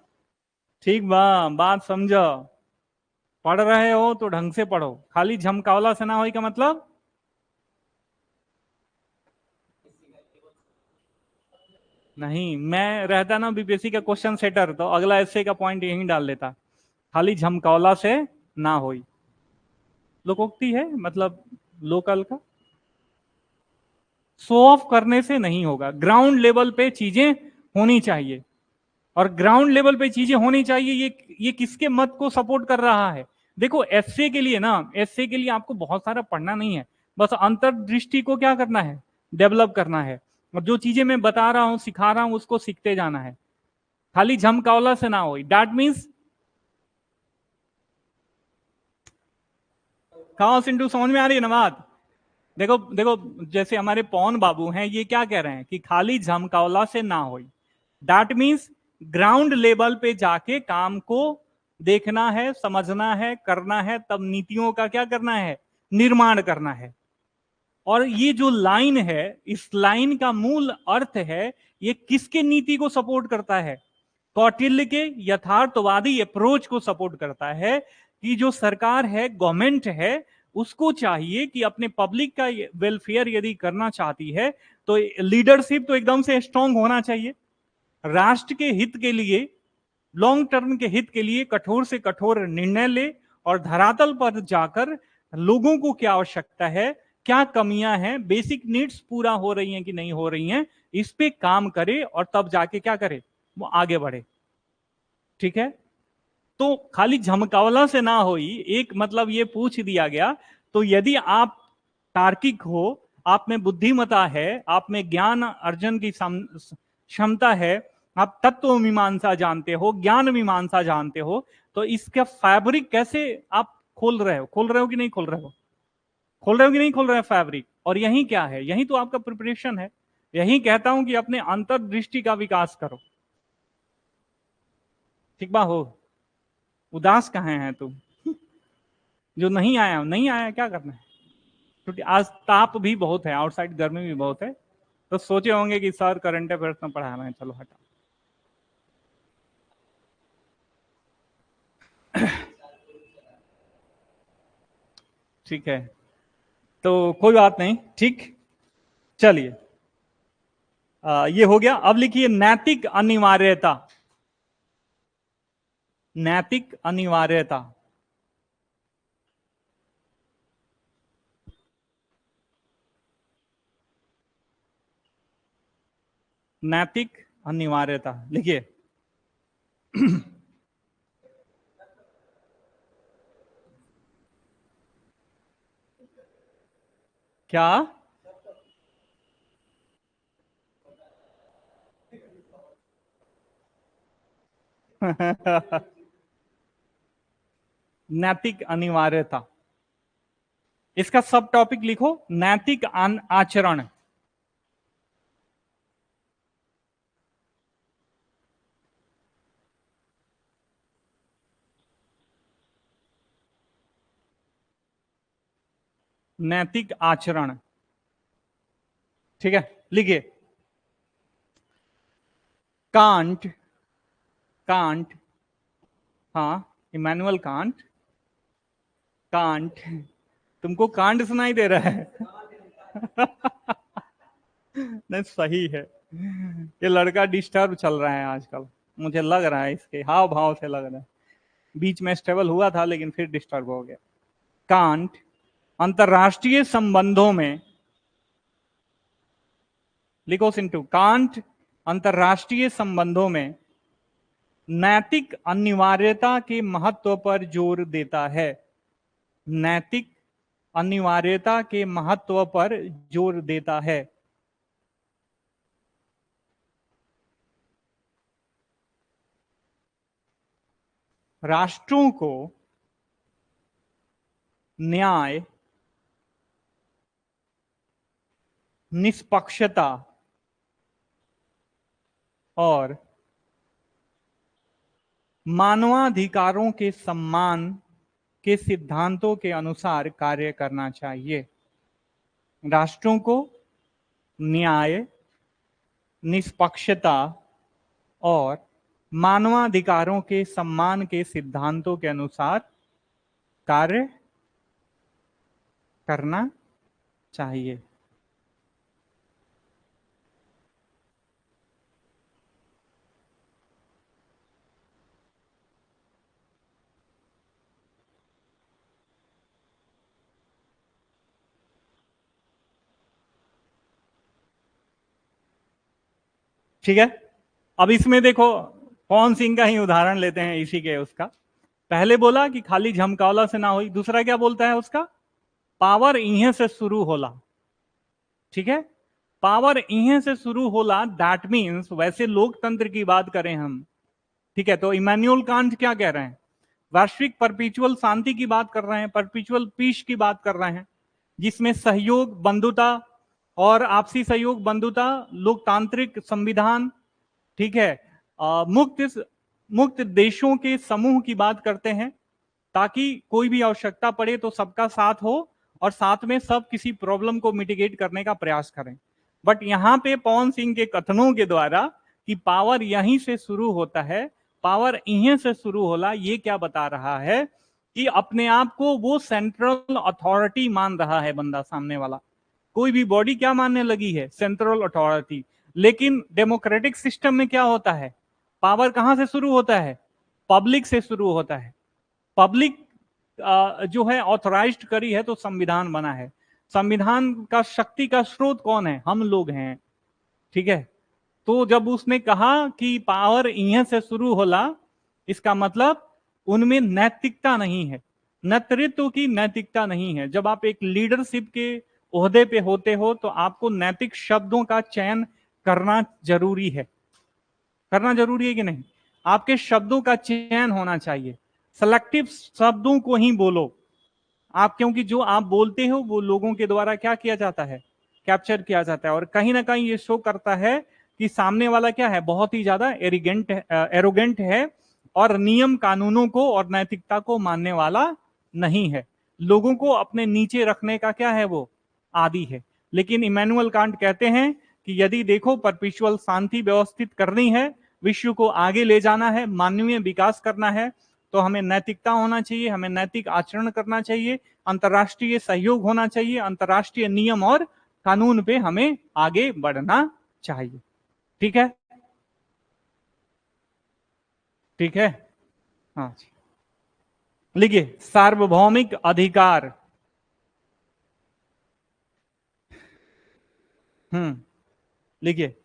ठीक बा, बात समझो। पढ़ रहे हो तो ढंग से पढ़ो, खाली झमकावला से ना होई का मतलब? नहीं, मैं रहता ना बीपीएससी का क्वेश्चन सेटर तो अगला एसए का पॉइंट यहीं डाल देता, खाली झमकावला से ना होई। लोकोक्ति है, मतलब लोकल का। शो ऑफ करने से नहीं होगा, ग्राउंड लेवल पे चीजें होनी चाहिए। और ग्राउंड लेवल पे चीजें होनी चाहिए, ये किसके मत को सपोर्ट कर रहा है? देखो एसए के लिए ना, एसए के लिए आपको बहुत सारा पढ़ना नहीं है, बस अंतर्दृष्टि को क्या करना है? डेवलप करना है। और जो चीजें मैं बता रहा हूं, सिखा रहा हूं, उसको सीखते जाना है। खाली झमकावला से ना हो, दैट मीन्स खाओ सिंटू, समझ में आ रही है ना बात? देखो देखो, जैसे हमारे पवन बाबू हैं, ये क्या कह रहे हैं कि खाली झमकावला से ना हो, दैट मीन्स ग्राउंड लेवल पे जाके काम को देखना है, समझना है, करना है, तब नीतियों का क्या करना है? निर्माण करना है। और ये जो लाइन है, इस लाइन का मूल अर्थ है, ये किसके नीति को सपोर्ट करता है? कौटिल्य के यथार्थवादी अप्रोच को सपोर्ट करता है कि जो सरकार है, गवर्नमेंट है, उसको चाहिए कि अपने पब्लिक का वेलफेयर यदि करना चाहती है तो लीडरशिप तो एकदम से स्ट्रांग होना चाहिए। राष्ट्र के हित के लिए, लॉन्ग टर्म के हित के लिए कठोर से कठोर निर्णय ले, और धरातल पर जाकर लोगों को क्या आवश्यकता है, क्या कमियां हैं, बेसिक नीड्स पूरा हो रही हैं कि नहीं हो रही हैं, इस पे काम करे, और तब जाके क्या करे? वो आगे बढ़े। ठीक है, तो खाली झमकावला से ना होई, एक मतलब ये पूछ दिया गया। तो यदि आप तार्किक हो, आप में बुद्धिमता है, आप में ज्ञान अर्जन की क्षमता है, आप तत्व मीमांसा जानते हो, ज्ञान मीमांसा जानते हो, तो इसका फैब्रिक कैसे आप खोल रहे हो? खोल रहे हो कि नहीं खोल रहे हो? खोल रहे हो कि नहीं खोल रहे हो फैब्रिक? और यही क्या है? यही तो आपका प्रिपरेशन है। यही कहता हूं कि अपने अंतर्दृष्टि का विकास करो। ठीक बा हो, उदास कहाँ है तुम? जो नहीं आया, नहीं आया, क्या करना है? क्योंकि आज ताप भी बहुत है, आउटसाइड गर्मी भी बहुत है, तो सोचे होंगे कि सर करंट अफेयर्स में पढ़ा रहे हैं, चलो हटा। ठीक है, तो कोई बात नहीं, ठीक। चलिए, ये हो गया। अब लिखिए नैतिक अनिवार्यता। नैतिक अनिवार्यता। नैतिक अनिवार्यता लिखिए। क्या? नैतिक अनिवार्यता, इसका सब टॉपिक लिखो, नैतिक आचरण। नैतिक आचरण। ठीक है, लिखिए कांट, कांट, हाँ इमैनुअल कांट, कांट, तुमको कांट सुनाई दे रहा है? नहीं सही है, ये लड़का डिस्टर्ब चल रहा है आजकल, मुझे लग रहा है इसके हाव भाव से लग रहा है, बीच में स्टेबल हुआ था लेकिन फिर डिस्टर्ब हो गया। कांट अंतरराष्ट्रीय संबंधों में, लिखो सिंटू, कांट अंतरराष्ट्रीय संबंधों में नैतिक अनिवार्यता के महत्व पर जोर देता है। नैतिक अनिवार्यता के महत्व पर जोर देता है। राष्ट्रों को न्याय, निष्पक्षता और मानवाधिकारों के सम्मान के सिद्धांतों के अनुसार कार्य करना चाहिए। राष्ट्रों को न्याय, निष्पक्षता और मानवाधिकारों के सम्मान के सिद्धांतों के अनुसार कार्य करना चाहिए। ठीक है, अब इसमें देखो पवन सिंह का ही उदाहरण लेते हैं इसी के उसका। पहले बोला कि खाली झमकावला से ना हुई, दूसरा क्या बोलता है उसका, पावर इहे से शुरू होला। ठीक है, पावर इहे से शुरू होला, दैट मीन्स वैसे लोकतंत्र की बात करें हम, ठीक है, तो इमैनुअल कांट क्या कह रहे हैं, वैश्विक परपिचुअल शांति की बात कर रहे हैं, परपिचुअल पीस की बात कर रहे हैं, जिसमें सहयोग, बंधुता और आपसी सहयोग, बंधुता, लोकतांत्रिक संविधान, ठीक है, मुक्त मुक्त देशों के समूह की बात करते हैं, ताकि कोई भी आवश्यकता पड़े तो सबका साथ हो और साथ में सब किसी प्रॉब्लम को मिटिगेट करने का प्रयास करें। बट यहां पे पवन सिंह के कथनों के द्वारा कि पावर यहीं से शुरू होता है, पावर इहीं से शुरू होला, ये क्या बता रहा है कि अपने आप को वो सेंट्रल अथॉरिटी मान रहा है बंदा सामने वाला। कोई भी बॉडी क्या मानने लगी है, सेंट्रल अथॉरिटी। लेकिन डेमोक्रेटिक सिस्टम में क्या होता है, पावर कहां से शुरू होता है, पब्लिक से शुरू होता है। पब्लिक जो है ऑथराइज्ड करी है तो संविधान बना है। संविधान का शक्ति का स्रोत कौन है, हम लोग हैं। ठीक है, तो जब उसने कहा कि पावर इहे से शुरू होला, इसका मतलब उनमें नैतिकता नहीं है, नेतृत्व की नैतिकता नहीं है। जब आप एक लीडरशिप के ओहदे पे होते हो तो आपको नैतिक शब्दों का चयन करना जरूरी है। करना जरूरी है कि नहीं, आपके शब्दों का चयन होना चाहिए, सेलेक्टिव शब्दों को ही बोलो आप, क्योंकि जो आप बोलते हो वो लोगों के द्वारा क्या किया जाता है, कैप्चर किया जाता है। और कहीं ना कहीं ये शो करता है कि सामने वाला क्या है, बहुत ही ज्यादा एरोगेंट है और नियम कानूनों को और नैतिकता को मानने वाला नहीं है, लोगों को अपने नीचे रखने का क्या है, वो आदी है। लेकिन इमैनुअल कांट कहते हैं कि यदि देखो परपिचुअल शांति व्यवस्थित करनी है, विश्व को आगे ले जाना है, मानवीय विकास करना है, तो हमें नैतिकता होना चाहिए, हमें नैतिक आचरण करना चाहिए, अंतर्राष्ट्रीय सहयोग होना चाहिए, अंतर्राष्ट्रीय नियम और कानून पे हमें आगे बढ़ना चाहिए। ठीक है, ठीक है, हाँ जी, लिखिए सार्वभौमिक अधिकार। लिखिए,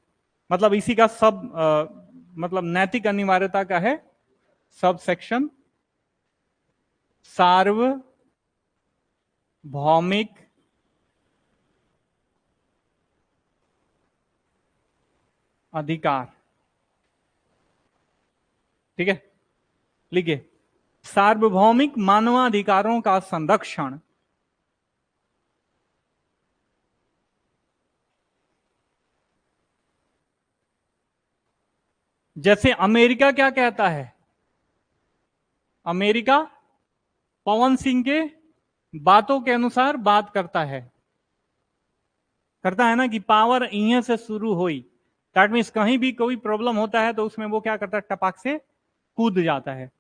मतलब इसी का सब मतलब नैतिक अनिवार्यता का है सब सेक्शन, सार्वभौमिक अधिकार। ठीक है, लिखिए सार्वभौमिक मानवाधिकारों का संरक्षण जैसे अमेरिका क्या कहता है, अमेरिका पवन सिंह के बातों के अनुसार बात करता है ना, कि पावर इं से शुरू हुई, दैट मीन्स कहीं भी कोई प्रॉब्लम होता है तो उसमें वो क्या करता है, टपाक से कूद जाता है।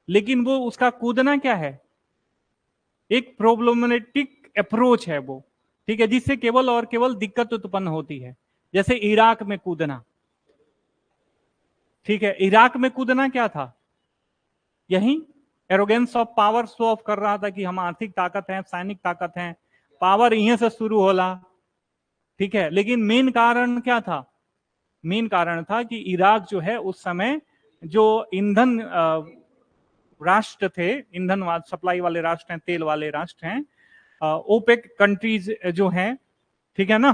लेकिन वो उसका कूदना क्या है, एक प्रॉब्लमेटिक अप्रोच है वो, ठीक है, जिससे केवल और केवल दिक्कत उत्पन्न होती है। जैसे इराक में कूदना, ठीक है, इराक में कूदना क्या था, यही arrogance of power show off कर रहा था कि हम आर्थिक ताकत हैं, सैनिक ताकत हैं, पावर यहीं से शुरू होला, ठीक है। लेकिन मेन कारण क्या था, मेन कारण था कि इराक जो है उस समय जो ईंधन राष्ट्र थे, ईंधन सप्लाई वाले राष्ट्र हैं, तेल वाले राष्ट्र हैं, ओपेक कंट्रीज जो हैं, ठीक है ना,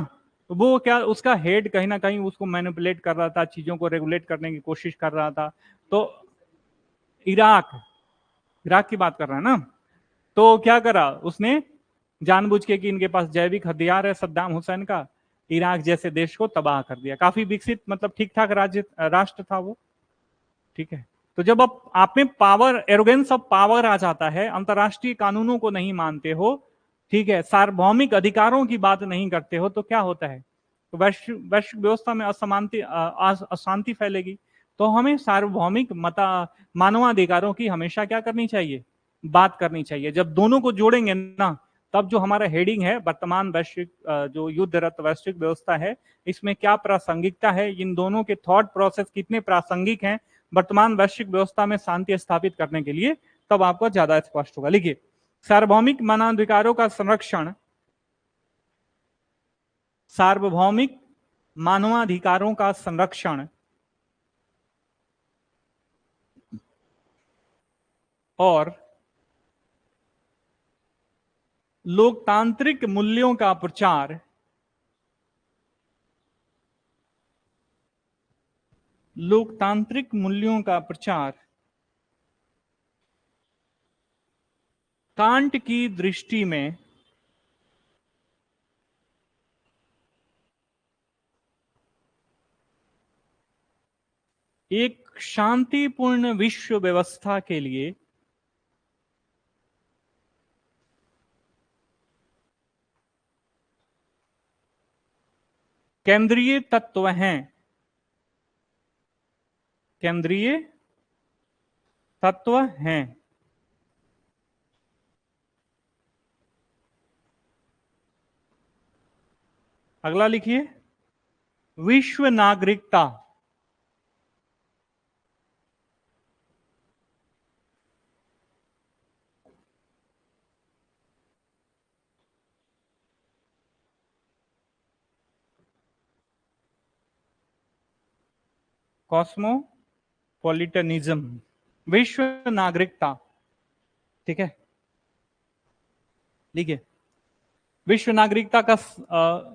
तो वो क्या, उसका हेड कहीं ना कहीं उसको मैनिपुलेट कर रहा था, चीजों को रेगुलेट करने की कोशिश कर रहा था। तो इराक, इराक की बात कर रहा है ना, तो क्या करा उसने, जानबूझ के कि इनके पास जैविक हथियार है सद्दाम हुसैन का, इराक जैसे देश को तबाह कर दिया। काफी विकसित, मतलब ठीक ठाक राज्य राष्ट्र था वो, ठीक है। तो जब आप में पावर, एरोगेंस ऑफ पावर आ जाता है, अंतरराष्ट्रीय कानूनों को नहीं मानते हो, ठीक है, सार्वभौमिक अधिकारों की बात नहीं करते हो, तो क्या होता है, तो वैश्विक व्यवस्था में अशांति फैलेगी। तो हमें सार्वभौमिक मानवाधिकारों की हमेशा क्या करनी चाहिए, बात करनी चाहिए। जब दोनों को जोड़ेंगे ना, तब जो हमारा हेडिंग है, वर्तमान वैश्विक जो युद्धरत वैश्विक व्यवस्था है, इसमें क्या प्रासंगिकता है, इन दोनों के थॉट प्रोसेस कितने प्रासंगिक हैं वर्तमान वैश्विक व्यवस्था में शांति स्थापित करने के लिए, तब आपको ज्यादा स्पष्ट होगा। लिखिए, सार्वभौमिक मानवाधिकारों का संरक्षण, सार्वभौमिक मानवाधिकारों का संरक्षण और लोकतांत्रिक मूल्यों का प्रचार, लोकतांत्रिक मूल्यों का प्रचार कांट की दृष्टि में एक शांतिपूर्ण विश्व व्यवस्था के लिए केंद्रीय तत्व हैं, केंद्रीय तत्व हैं। अगला लिखिए, विश्व नागरिकता, कॉस्मोपॉलिटनिज्म, विश्व नागरिकता, ठीक है। लिखिए, विश्व नागरिकता का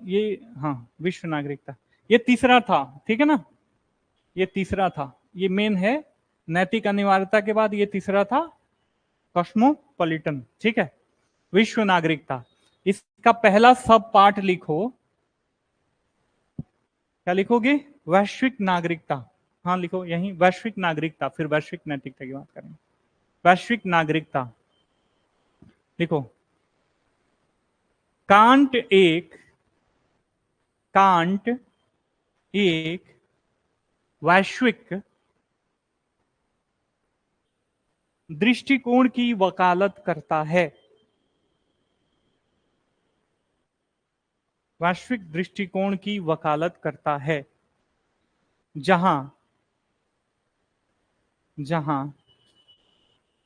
ये, हाँ, विश्व नागरिकता, ये तीसरा था, ठीक है ना, ये तीसरा था, ये मेन है, नैतिक अनिवार्यता के बाद ये तीसरा था कॉस्मोपॉलिटन, ठीक है। विश्व नागरिकता, इसका पहला सब पार्ट लिखो, क्या लिखोगे, वैश्विक नागरिकता, हाँ लिखो यही वैश्विक नागरिकता, फिर वैश्विक नैतिकता की बात करेंगे। वैश्विक नागरिकता लिखो, कांट एक, कांट एक वैश्विक दृष्टिकोण की वकालत करता है, वैश्विक दृष्टिकोण की वकालत करता है, जहां, जहां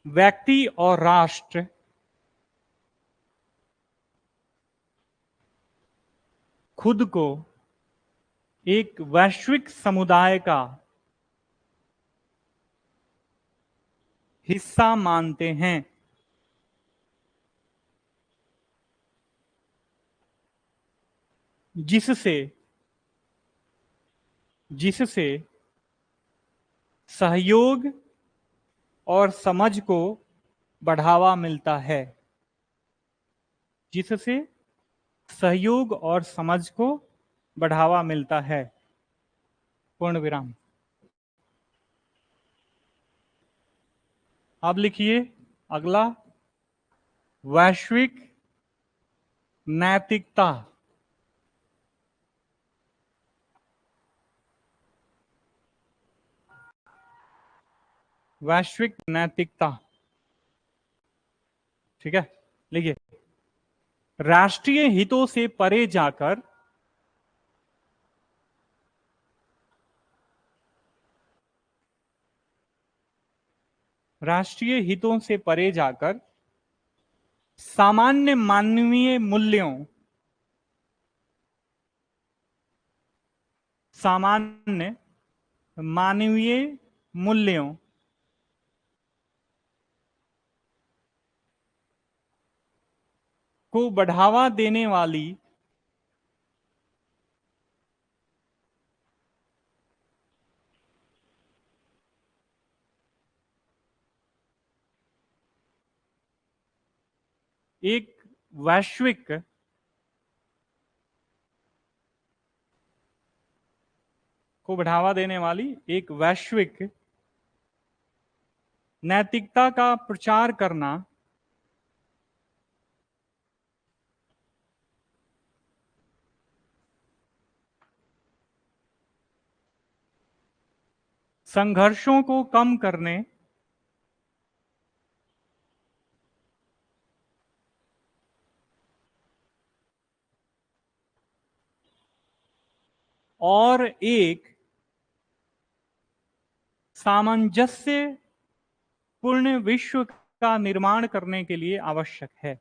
व्यक्ति और राष्ट्र खुद को एक वैश्विक समुदाय का हिस्सा मानते हैं, जिससे, जिससे सहयोग और समझ को बढ़ावा मिलता है, जिससे सहयोग और समझ को बढ़ावा मिलता है, पूर्ण विराम। अब लिखिए अगला, वैश्विक नैतिकता। वैश्विक नैतिकता, ठीक है। लिखिए, राष्ट्रीय हितों से परे जाकर राष्ट्रीय हितों से परे जाकर सामान्य मानवीय मूल्यों, सामान्य मानवीय मूल्यों को बढ़ावा देने वाली एक वैश्विक को बढ़ावा देने वाली एक वैश्विक नैतिकता का प्रचार करना संघर्षों को कम करने और एक सामंजस्य पूर्ण विश्व का निर्माण करने के लिए आवश्यक है।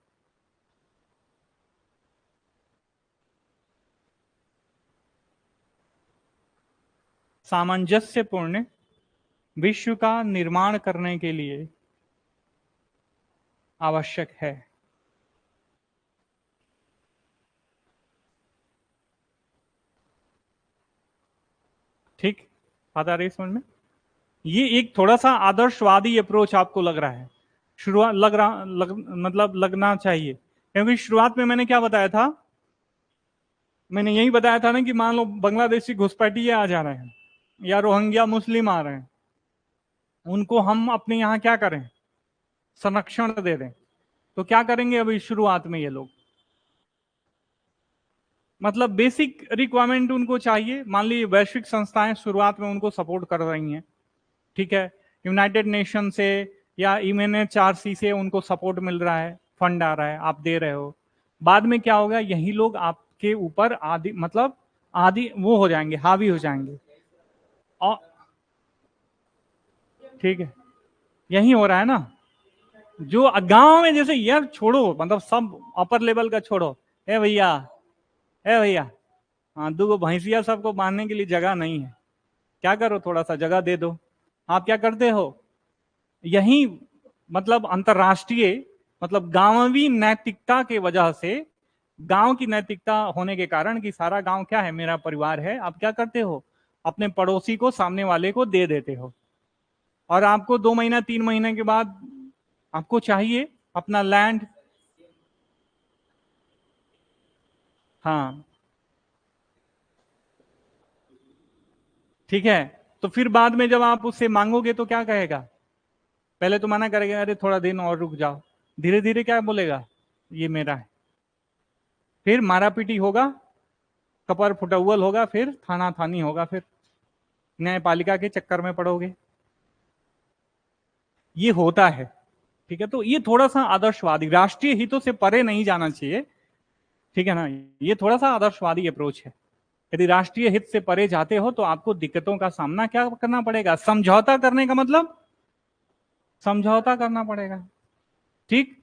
सामंजस्यपूर्ण विश्व का निर्माण करने के लिए आवश्यक है। ठीक, बात आ रही है समझ में? ये एक थोड़ा सा आदर्शवादी अप्रोच आपको लग रहा है, शुरुआत मतलब लगना चाहिए, क्योंकि शुरुआत में मैंने क्या बताया था? मैंने यही बताया था ना कि मान लो बांग्लादेशी घुसपैठिए आ जा रहे हैं या रोहिंग्या मुस्लिम आ रहे हैं, उनको हम अपने यहाँ क्या करें? संरक्षण दे दें। तो क्या करेंगे अभी शुरुआत में ये लोग? मतलब बेसिक रिक्वायरमेंट उनको चाहिए। मान लीजिए वैश्विक संस्थाएं शुरुआत में उनको सपोर्ट कर रही हैं, ठीक है, यूनाइटेड नेशन से या यूएनएचआरसी से उनको सपोर्ट मिल रहा है, फंड आ रहा है, आप दे रहे हो। बाद में क्या होगा? यही लोग आपके ऊपर आदि मतलब आदि वो हो जाएंगे, हावी हो जाएंगे। और ठीक है, यही हो रहा है ना। जो गांव में जैसे यार छोड़ो, मतलब सब अपर लेवल का छोड़ो, ए भैया, ए भैया, हाँ, दो भैंसिया सबको बांधने के लिए जगह नहीं है, क्या करो, थोड़ा सा जगह दे दो। आप क्या करते हो? यही मतलब अंतरराष्ट्रीय मतलब गांवी नैतिकता के वजह से, गांव की नैतिकता होने के कारण कि सारा गांव क्या है, मेरा परिवार है, आप क्या करते हो? अपने पड़ोसी को, सामने वाले को दे देते हो। और आपको 2 महीना 3 महीने के बाद आपको चाहिए अपना लैंड। हाँ, ठीक है। तो फिर बाद में जब आप उससे मांगोगे तो क्या कहेगा? पहले तो मना करेगा, अरे थोड़ा दिन और रुक जाओ। धीरे धीरे क्या बोलेगा? ये मेरा है। फिर मारा पीटी होगा, कपर फुटौल होगा, फिर थाना थानी होगा, फिर न्यायपालिका के चक्कर में पड़ोगे। ये होता है, ठीक है। तो ये थोड़ा सा आदर्शवादी, राष्ट्रीय हितों से परे नहीं जाना चाहिए, ठीक है ना। ये थोड़ा सा आदर्शवादी अप्रोच है। यदि राष्ट्रीय हित से परे जाते हो तो आपको दिक्कतों का सामना क्या करना पड़ेगा? समझौता करने का मतलब समझौता करना पड़ेगा, ठीक।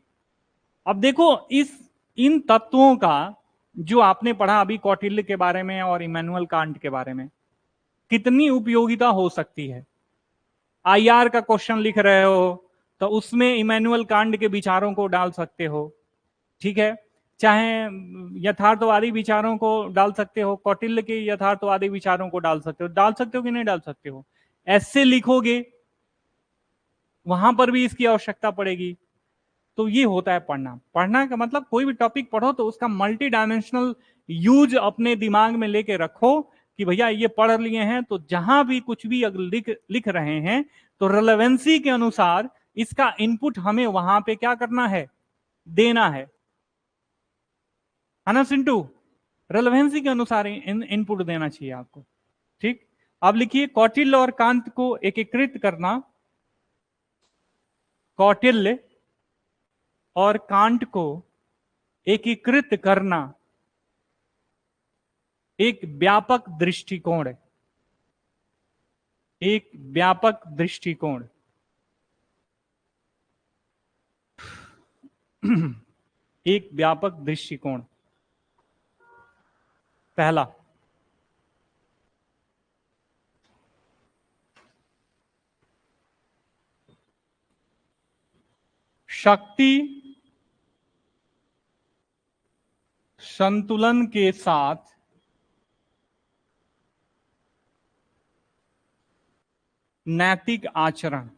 अब देखो इस इन तत्वों का जो आपने पढ़ा अभी कौटिल्य के बारे में और इमैनुअल कांट के बारे में, कितनी उपयोगिता हो सकती है। आईआर का क्वेश्चन लिख रहे हो तो उसमें इमैनुअल कांट के विचारों को डाल सकते हो, ठीक है। चाहे यथार्थवादी विचारों को डाल सकते हो, कौटिल्य के यथार्थवादी विचारों को डाल सकते हो कि नहीं डाल सकते हो। ऐसे लिखोगे वहां पर भी इसकी आवश्यकता पड़ेगी। तो ये होता है पढ़ना। पढ़ना का मतलब कोई भी टॉपिक पढ़ो तो उसका मल्टी डायमेंशनल यूज अपने दिमाग में लेके रखो कि भैया ये पढ़ लिए हैं तो जहां भी कुछ भी अगर लिख रहे हैं तो रिलेवेंसी के अनुसार इसका इनपुट हमें वहां पे क्या करना है, देना है ना सिंटू? रेलेवेंसी के अनुसार इनपुट देना चाहिए आपको। ठीक, अब लिखिए कौटिल्य और कांत को एकीकृत करना, कौटिल्य और कांट को एकीकृत करना एक व्यापक दृष्टिकोण है, एक व्यापक दृष्टिकोण। एक व्यापक दृष्टिकोण। पहला, शक्ति संतुलन के साथ नैतिक आचरण।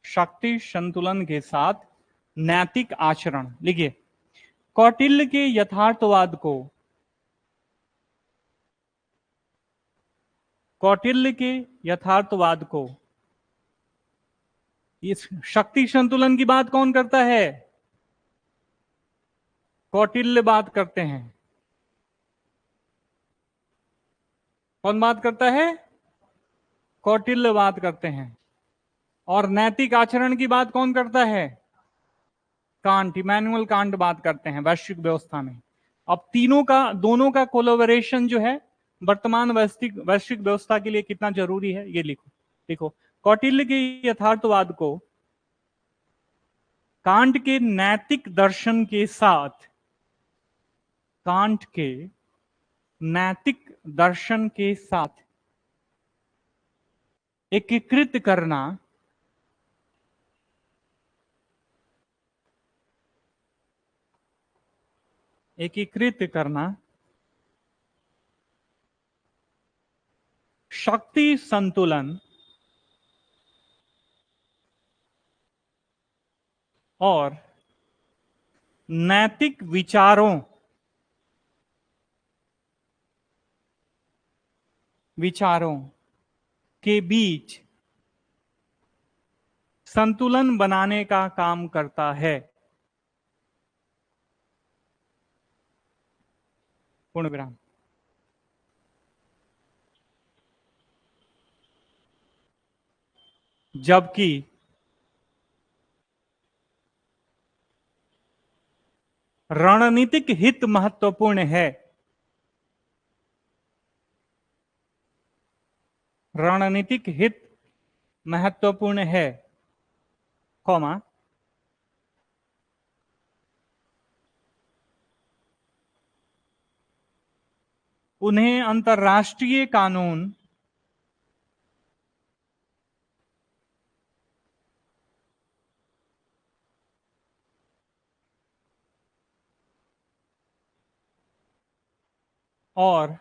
शक्ति संतुलन के साथ नैतिक आचरण। लिखिए कौटिल्य के यथार्थवाद को, कौटिल्य के यथार्थवाद को, इस शक्ति संतुलन की बात कौन करता है? कौटिल्य बात करते हैं। कौन बात करता है? कौटिल्य बात करते हैं। और नैतिक आचरण की बात कौन करता है? कांट, इमैनुअल कांट बात करते हैं वैश्विक व्यवस्था में। अब तीनों का, दोनों का कोलैबोरेशन जो है वर्तमान वैश्विक व्यवस्था के लिए कितना जरूरी है, ये लिखो। देखो कौटिल्य के यथार्थवाद को कांट के नैतिक दर्शन के साथ, कांट के नैतिक दर्शन के साथ एकीकृत करना शक्ति संतुलन और नैतिक विचारों के बीच संतुलन बनाने का काम करता है। पूर्ण विराम। जबकि रणनीतिक हित महत्वपूर्ण है, रणनीतिक हित महत्वपूर्ण है, कॉमा उन्हें अंतर्राष्ट्रीय कानून और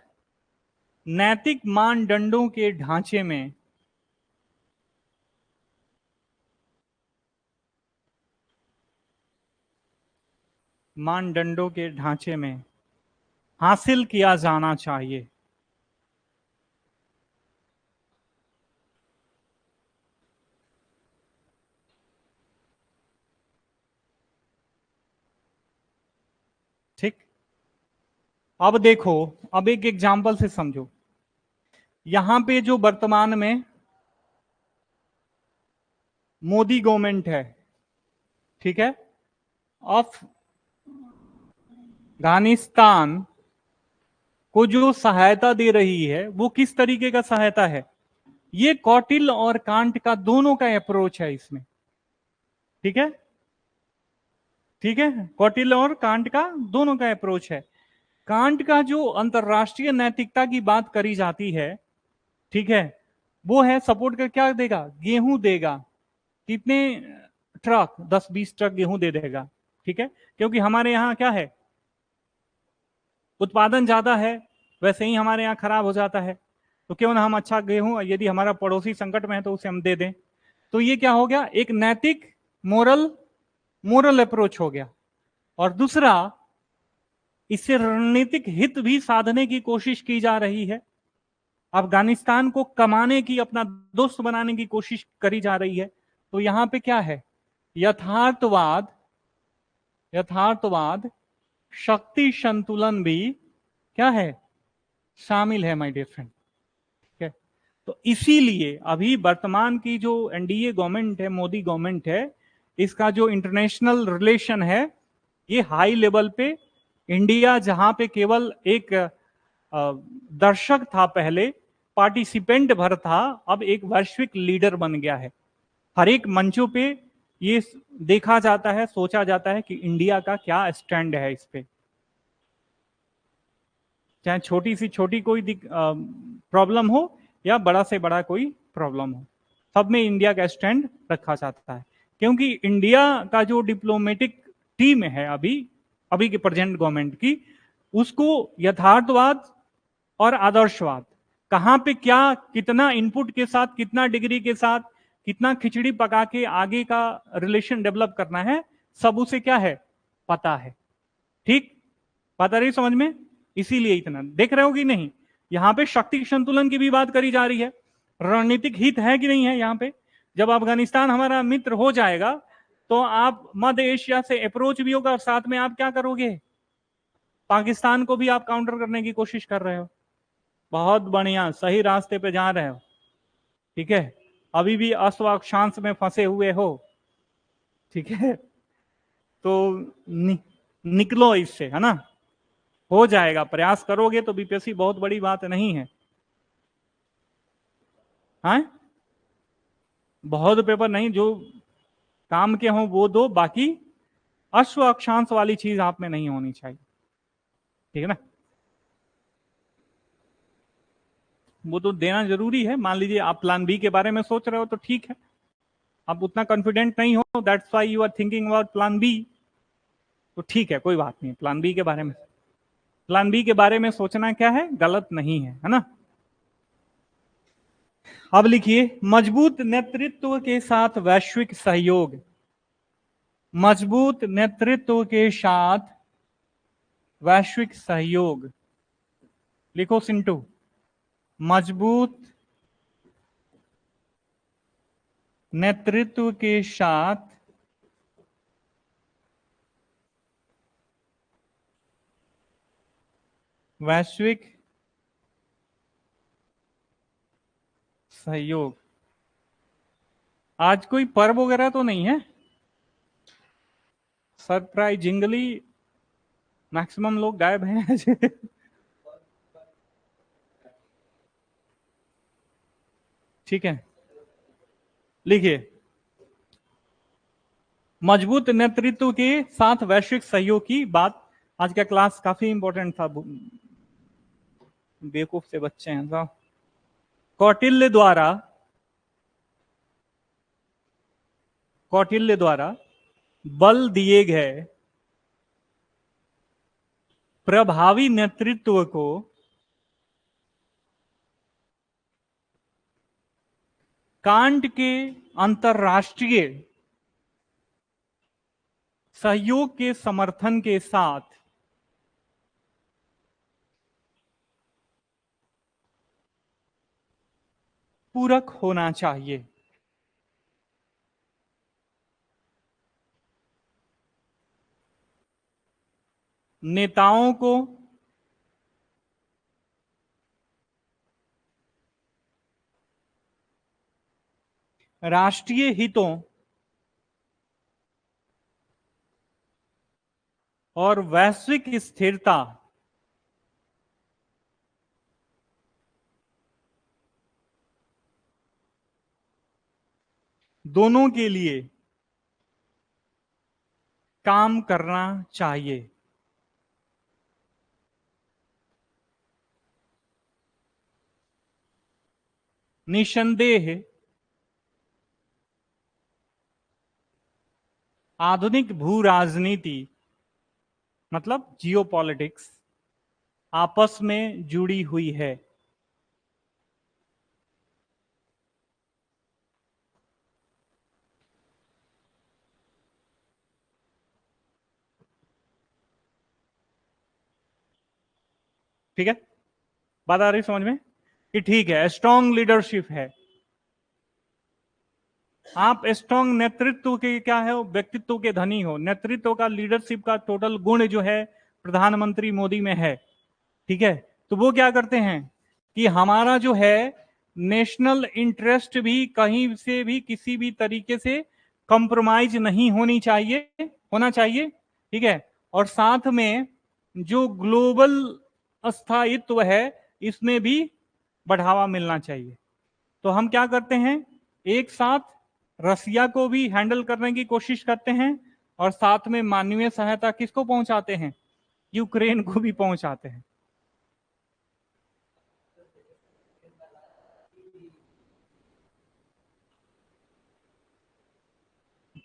नैतिक मानदंडों के ढांचे में हासिल किया जाना चाहिए। ठीक, अब देखो, अब एक एग्जाम्पल से समझो। यहां पे जो वर्तमान में मोदी गवर्नमेंट है, ठीक है, अफगानिस्तान को जो सहायता दे रही है वो किस तरीके का सहायता है? ये कौटिल्य और कांट का दोनों का अप्रोच है इसमें। ठीक है, ठीक है, कौटिल्य और कांट का दोनों का अप्रोच है। कांट का जो अंतरराष्ट्रीय नैतिकता की बात करी जाती है, ठीक है, वो है सपोर्ट कर क्या देगा? गेहूं देगा। कितने ट्रक? 10-20 ट्रक गेहूं दे देगा। ठीक है, क्योंकि हमारे यहाँ क्या है, उत्पादन ज्यादा है, वैसे ही हमारे यहाँ खराब हो जाता है, तो क्यों ना हम अच्छा गेहूं, यदि हमारा पड़ोसी संकट में है तो उसे हम दे दें। तो ये क्या हो गया? एक नैतिक मोरल अप्रोच हो गया। और दूसरा, इससे रणनीतिक हित भी साधने की कोशिश की जा रही है। अफगानिस्तान को कमाने की, अपना दोस्त बनाने की कोशिश करी जा रही है। तो यहां पे क्या है, यथार्थवाद, यथार्थवाद, शक्ति संतुलन भी क्या है, शामिल है माय डियर फ्रेंड। ठीक है, तो इसीलिए अभी वर्तमान की जो एनडीए गवर्नमेंट है, मोदी गवर्नमेंट है, इसका जो इंटरनेशनल रिलेशन है, ये हाई लेवल पे, इंडिया जहां पे केवल एक दर्शक था पहले, पार्टिसिपेंट भर था, अब एक वैश्विक लीडर बन गया है। हर एक मंचों पे ये देखा जाता है, सोचा जाता है कि इंडिया का क्या स्टैंड है इस पे। चाहे छोटी सी छोटी कोई प्रॉब्लम हो या बड़ा से बड़ा कोई प्रॉब्लम हो, सब में इंडिया का स्टैंड रखा जाता है। क्योंकि इंडिया का जो डिप्लोमेटिक टीम है अभी, अभी के प्रेजेंट गवर्नमेंट की, उसको यथार्थवाद और आदर्शवाद, कहां पे क्या, कितना इनपुट के साथ, कितना डिग्री के साथ, कितना खिचड़ी पका के आगे का रिलेशन डेवलप करना है, सब उसे क्या है, पता है। ठीक, पता रही समझ में। इसीलिए इतना देख रहे हो कि नहीं, यहां पे शक्ति संतुलन की भी बात करी जा रही है, रणनीतिक हित है कि नहीं है यहां पे। जब अफगानिस्तान हमारा मित्र हो जाएगा तो आप मध्य एशिया से अप्रोच भी होगा, और साथ में आप क्या करोगे, पाकिस्तान को भी आप काउंटर करने की कोशिश कर रहे हो। बहुत बढ़िया, सही रास्ते पे जा रहे हो। ठीक है, अभी भी अश्व अक्षांश में फंसे हुए हो। ठीक है, तो निकलो इससे, है ना, हो जाएगा, प्रयास करोगे तो बीपीएससी बहुत बड़ी बात नहीं है। हाँ, बहुत पेपर नहीं, जो काम के हों वो दो, बाकी अश्व अक्षांश वाली चीज आप में नहीं होनी चाहिए। ठीक है ना, वो तो देना जरूरी है। मान लीजिए आप प्लान बी के बारे में सोच रहे हो तो ठीक है, आप उतना कॉन्फिडेंट नहीं हो, that's why you are thinking about plan B, तो ठीक है, कोई बात नहीं। प्लान बी के बारे में, प्लान बी के बारे में सोचना क्या है, गलत नहीं है ना। अब लिखिए, मजबूत नेतृत्व के साथ वैश्विक सहयोग, मजबूत नेतृत्व के साथ वैश्विक सहयोग, लिखो सिंटू, मजबूत नेतृत्व के साथ वैश्विक सहयोग। आज कोई पर्व वगैरह तो नहीं है, सरप्राइजिंगली मैक्सिमम लोग गायब हैं आज। ठीक है, लिखिए, मजबूत नेतृत्व के साथ वैश्विक सहयोग की बात। आज का क्लास काफी इंपॉर्टेंट था, बेवकूफ से बच्चे हैं साहब। कौटिल्य द्वारा, कौटिल्य द्वारा बल दिए गए प्रभावी नेतृत्व को कांट के अंतरराष्ट्रीय सहयोग के समर्थन के साथ पूरक होना चाहिए। नेताओं को राष्ट्रीय हितों और वैश्विक स्थिरता दोनों के लिए काम करना चाहिए। निसंदेह आधुनिक भू राजनीति, मतलब जियो पॉलिटिक्स, आपस में जुड़ी हुई है। ठीक है, बात आ रही समझ में। कि ठीक है, स्ट्रांग लीडरशिप है, आप स्ट्रांग नेतृत्व के क्या है, व्यक्तित्व के धनी हो, नेतृत्व का, लीडरशिप का टोटल गुण जो है प्रधानमंत्री मोदी में है। ठीक है, तो वो क्या करते हैं कि हमारा जो है नेशनल इंटरेस्ट भी कहीं से भी किसी भी तरीके से कंप्रोमाइज नहीं होना चाहिए। ठीक है, और साथ में जो ग्लोबल स्थायित्व है इसमें भी बढ़ावा मिलना चाहिए। तो हम क्या करते हैं, एक साथ रसिया को भी हैंडल करने की कोशिश करते हैं और साथ में मानवीय सहायता किसको पहुंचाते हैं, यूक्रेन को भी पहुंचाते हैं।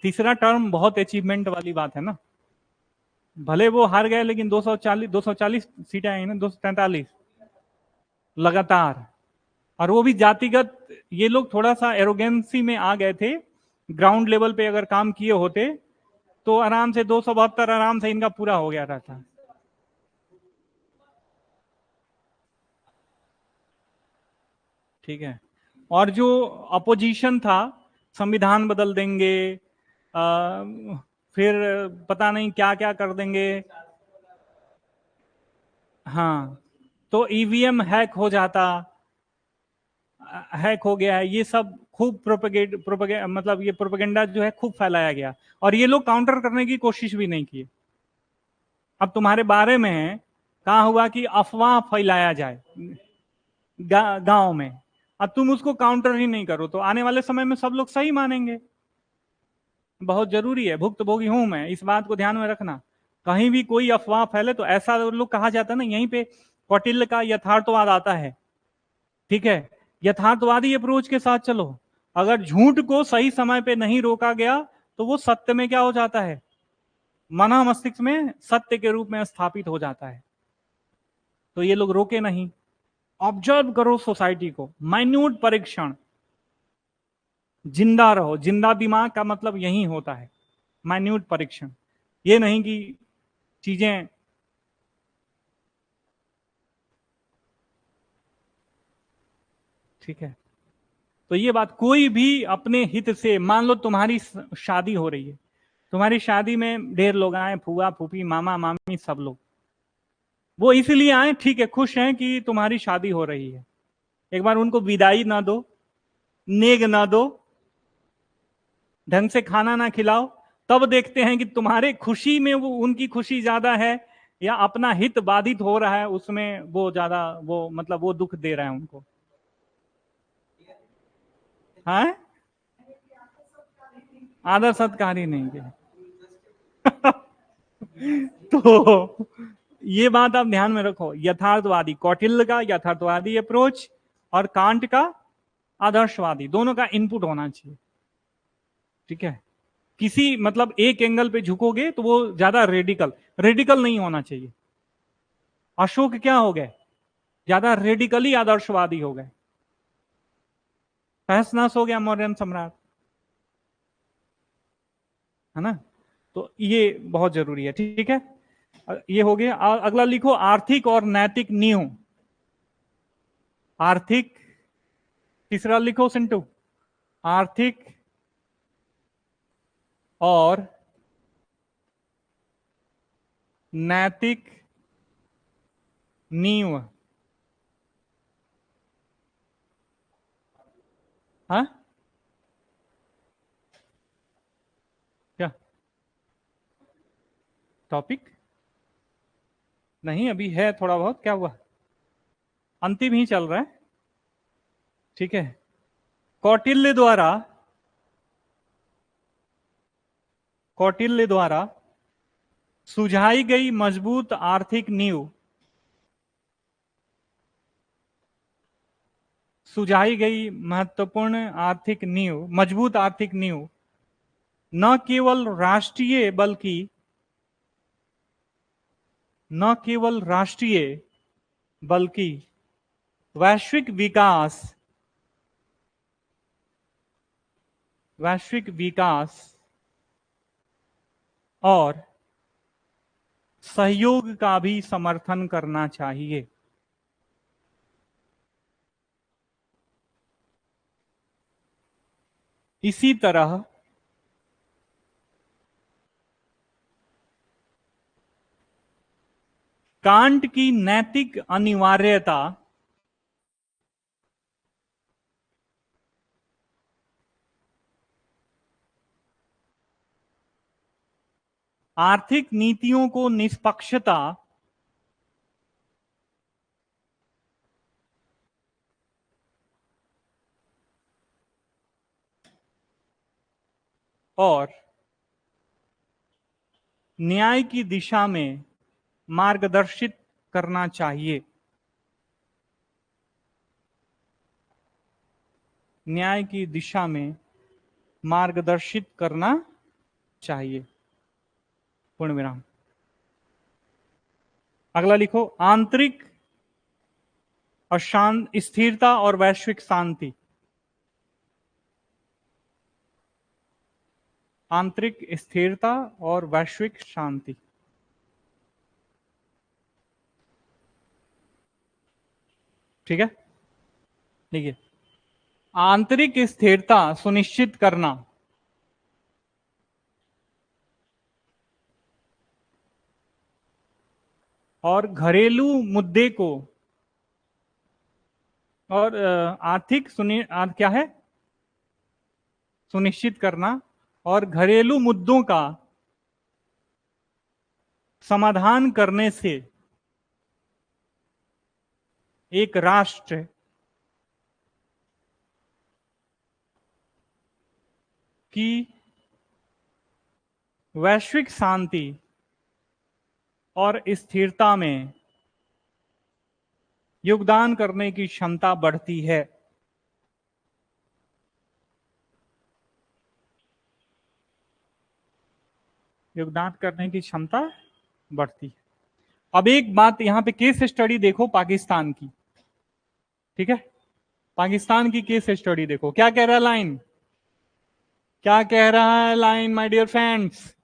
तीसरा टर्म बहुत अचीवमेंट वाली बात है ना, भले वो हार गए लेकिन 240 सीटें आई ना, 243 लगातार। और वो भी जातिगत, ये लोग थोड़ा सा एरोगेंसी में आ गए थे, ग्राउंड लेवल पे अगर काम किए होते तो आराम से 272 आराम से इनका पूरा हो गया रहता। ठीक है, और जो अपोजिशन था, संविधान बदल देंगे, आ, फिर पता नहीं क्या क्या कर देंगे। हाँ, तो ईवीएम हैक हो जाता, हैक हो गया है, ये सब खूब प्रोपेगेट मतलब ये प्रोपेगेंडा जो है खूब फैलाया गया, और ये लोग काउंटर करने की कोशिश भी नहीं किए। अब तुम्हारे बारे में कहा हुआ कि अफवाह फैलाया जाए गांव में, अब तुम उसको काउंटर ही नहीं करो तो आने वाले समय में सब लोग सही मानेंगे। बहुत जरूरी है, भुक्तभोगी हूं मैं, इस बात को ध्यान में रखना। कहीं भी कोई अफवाह फैले तो ऐसा लोग कहा जाता है ना, यहीं पे कौटिल्य का यथार्थवाद आता है। ठीक है, यथार्थवादी अप्रोच के साथ चलो, अगर झूठ को सही समय पे नहीं रोका गया तो वो सत्य में क्या हो जाता है, मना मस्तिष्क में सत्य के रूप में स्थापित हो जाता है। तो ये लोग रोके नहीं। ऑब्जर्व करो सोसाइटी को, माइन्यूट परीक्षण, जिंदा रहो, जिंदा दिमाग का मतलब यही होता है, माइन्यूट परीक्षण। ये नहीं कि चीजें, ठीक है, तो ये बात, कोई भी अपने हित से, मान लो तुम्हारी शादी हो रही है, तुम्हारी शादी में ढेर लोग आए, फूआ फूफी मामा मामी सब लोग, वो इसलिए आए, ठीक है, खुश हैं कि तुम्हारी शादी हो रही है, एक बार उनको विदाई ना दो, नेग ना दो, ढंग से खाना ना खिलाओ, तब देखते हैं कि तुम्हारे खुशी में वो उनकी खुशी ज्यादा है या अपना हित बाधित हो रहा है उसमें वो ज्यादा, वो मतलब वो दुख दे रहा है उनको। हाँ, आदर सत्कार ही नहीं है। तो ये बात आप ध्यान में रखो, यथार्थवादी, कौटिल्य का यथार्थवादी अप्रोच और कांट का आदर्शवादी, दोनों का इनपुट होना चाहिए। ठीक है, किसी मतलब एक एंगल पे झुकोगे तो वो ज्यादा रेडिकल, रेडिकल नहीं होना चाहिए। अशोक क्या हो गए, ज्यादा रेडिकली आदर्शवादी हो गए, तहस नहस हो गया मौर्यन सम्राट, है ना। तो ये बहुत जरूरी है। ठीक है, ये हो गया। अगला लिखो, आर्थिक और नैतिक नींव। आर्थिक, तीसरा लिखो सिंटू, आर्थिक और नैतिक नींव। हाँ, क्या टॉपिक, नहीं अभी है थोड़ा बहुत, क्या हुआ, अंतिम ही चल रहा है। ठीक है, कौटिल्य द्वारा, कौटिल्य द्वारा सुझाई गई मजबूत आर्थिक नींव, सुझाई गई महत्वपूर्ण आर्थिक नींव, मजबूत आर्थिक नींव न केवल राष्ट्रीय बल्कि, न केवल राष्ट्रीय बल्कि वैश्विक विकास, वैश्विक विकास और सहयोग का भी समर्थन करना चाहिए। इसी तरह कांट की नैतिक अनिवार्यता आर्थिक नीतियों को निष्पक्षता और न्याय की दिशा में मार्गदर्शित करना चाहिए। न्याय की दिशा में मार्गदर्शित करना चाहिए। पूर्ण विराम। अगला लिखो, आंतरिक अशांत स्थिरता और वैश्विक शांति। आंतरिक स्थिरता और वैश्विक शांति। ठीक है, देखिए, आंतरिक स्थिरता सुनिश्चित करना और घरेलू मुद्दे को और आर्थिक क्या है, सुनिश्चित करना और घरेलू मुद्दों का समाधान करने से एक राष्ट्र की वैश्विक शांति और स्थिरता में योगदान करने की क्षमता बढ़ती है। योगदान करने की क्षमता बढ़ती है। अब एक बात यहां पे केस स्टडी देखो पाकिस्तान की। ठीक है, पाकिस्तान की केस स्टडी देखो, क्या कह रहा है लाइन, क्या कह रहा है लाइन माय डियर फ्रेंड्स।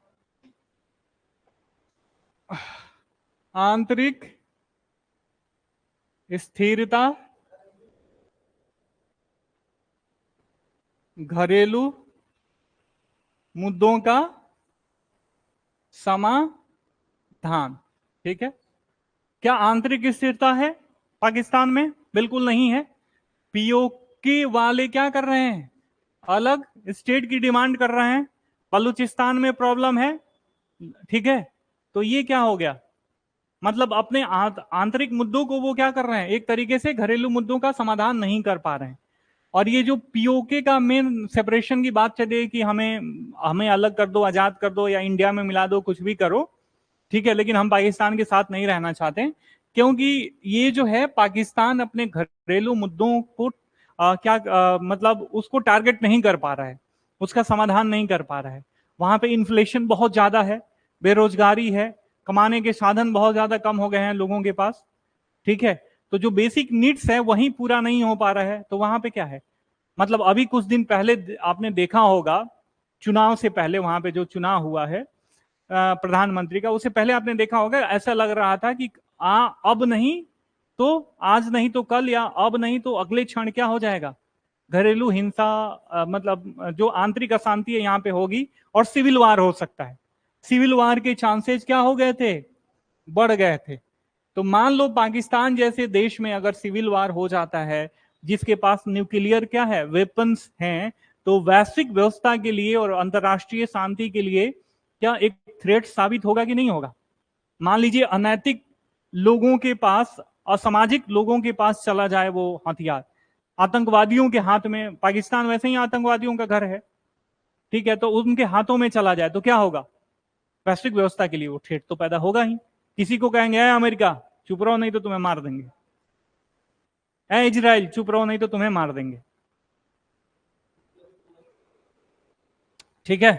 आंतरिक स्थिरता, घरेलू मुद्दों का समाधान। ठीक है, क्या आंतरिक स्थिरता है पाकिस्तान में? बिल्कुल नहीं है। पीओके वाले क्या कर रहे हैं, अलग स्टेट की डिमांड कर रहे हैं। बलूचिस्तान में प्रॉब्लम है। ठीक है, तो ये क्या हो गया, मतलब अपने आंतरिक मुद्दों को वो क्या कर रहे हैं, एक तरीके से घरेलू मुद्दों का समाधान नहीं कर पा रहे हैं। और ये जो पीओके का मेन सेपरेशन की बात चले कि हमें हमें अलग कर दो, आजाद कर दो या इंडिया में मिला दो, कुछ भी करो, ठीक है, लेकिन हम पाकिस्तान के साथ नहीं रहना चाहते, क्योंकि ये जो है पाकिस्तान अपने घरेलू मुद्दों को मतलब उसको टारगेट नहीं कर पा रहा है, उसका समाधान नहीं कर पा रहा है। वहां पे इन्फ्लेशन बहुत ज्यादा है, बेरोजगारी है, कमाने के साधन बहुत ज्यादा कम हो गए हैं लोगों के पास। ठीक है, तो जो बेसिक नीड्स है वही पूरा नहीं हो पा रहा है। तो वहां पे क्या है, मतलब अभी कुछ दिन पहले आपने देखा होगा, चुनाव से पहले वहां पे जो चुनाव हुआ है प्रधानमंत्री का, उससे पहले आपने देखा होगा, ऐसा लग रहा था कि अब नहीं तो आज, नहीं तो कल, या अब नहीं तो अगले क्षण क्या हो जाएगा, घरेलू हिंसा, मतलब जो आंतरिक अशांति है यहाँ पे होगी और सिविल वार हो सकता है। सिविल वार के चांसेस क्या हो गए थे, बढ़ गए थे। तो मान लो पाकिस्तान जैसे देश में अगर सिविल वार हो जाता है, जिसके पास न्यूक्लियर क्या है, वेपन्स हैं, तो वैश्विक व्यवस्था के लिए और अंतरराष्ट्रीय शांति के लिए क्या एक थ्रेट साबित होगा कि नहीं होगा? मान लीजिए अनैतिक लोगों के पास, असामाजिक लोगों के पास चला जाए वो हथियार, आतंकवादियों के हाथ में, पाकिस्तान वैसे ही आतंकवादियों का घर है, ठीक है, तो उनके हाथों में चला जाए तो क्या होगा, वैश्विक व्यवस्था के लिए वो थ्रेट तो पैदा होगा ही। किसी को कहेंगे अमेरिका चुप रहो नहीं तो तुम्हें मार देंगे, इजराइल चुप रहो नहीं तो तुम्हें मार देंगे। ठीक है,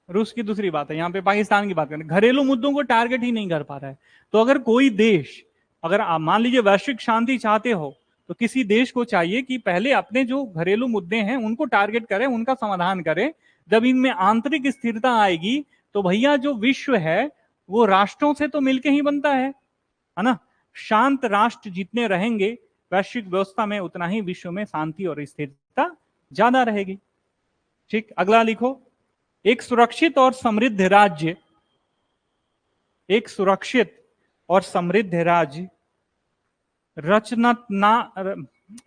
रूस की दूसरी बात है, यहां पे पाकिस्तान की बात करें, घरेलू मुद्दों को टारगेट ही नहीं कर पा रहा है। तो अगर कोई देश, अगर आप मान लीजिए वैश्विक शांति चाहते हो, तो किसी देश को चाहिए कि पहले अपने जो घरेलू मुद्दे हैं उनको टारगेट करे, उनका समाधान करे। जब इनमें आंतरिक स्थिरता आएगी तो भैया जो विश्व है वो राष्ट्रों से तो मिलके ही बनता है ना। शांत राष्ट्र जितने रहेंगे वैश्विक व्यवस्था में, उतना ही विश्व में शांति और स्थिरता ज्यादा रहेगी। ठीक, अगला लिखो। एक सुरक्षित और समृद्ध राज्य, एक सुरक्षित और समृद्ध राज्य रचनात्मा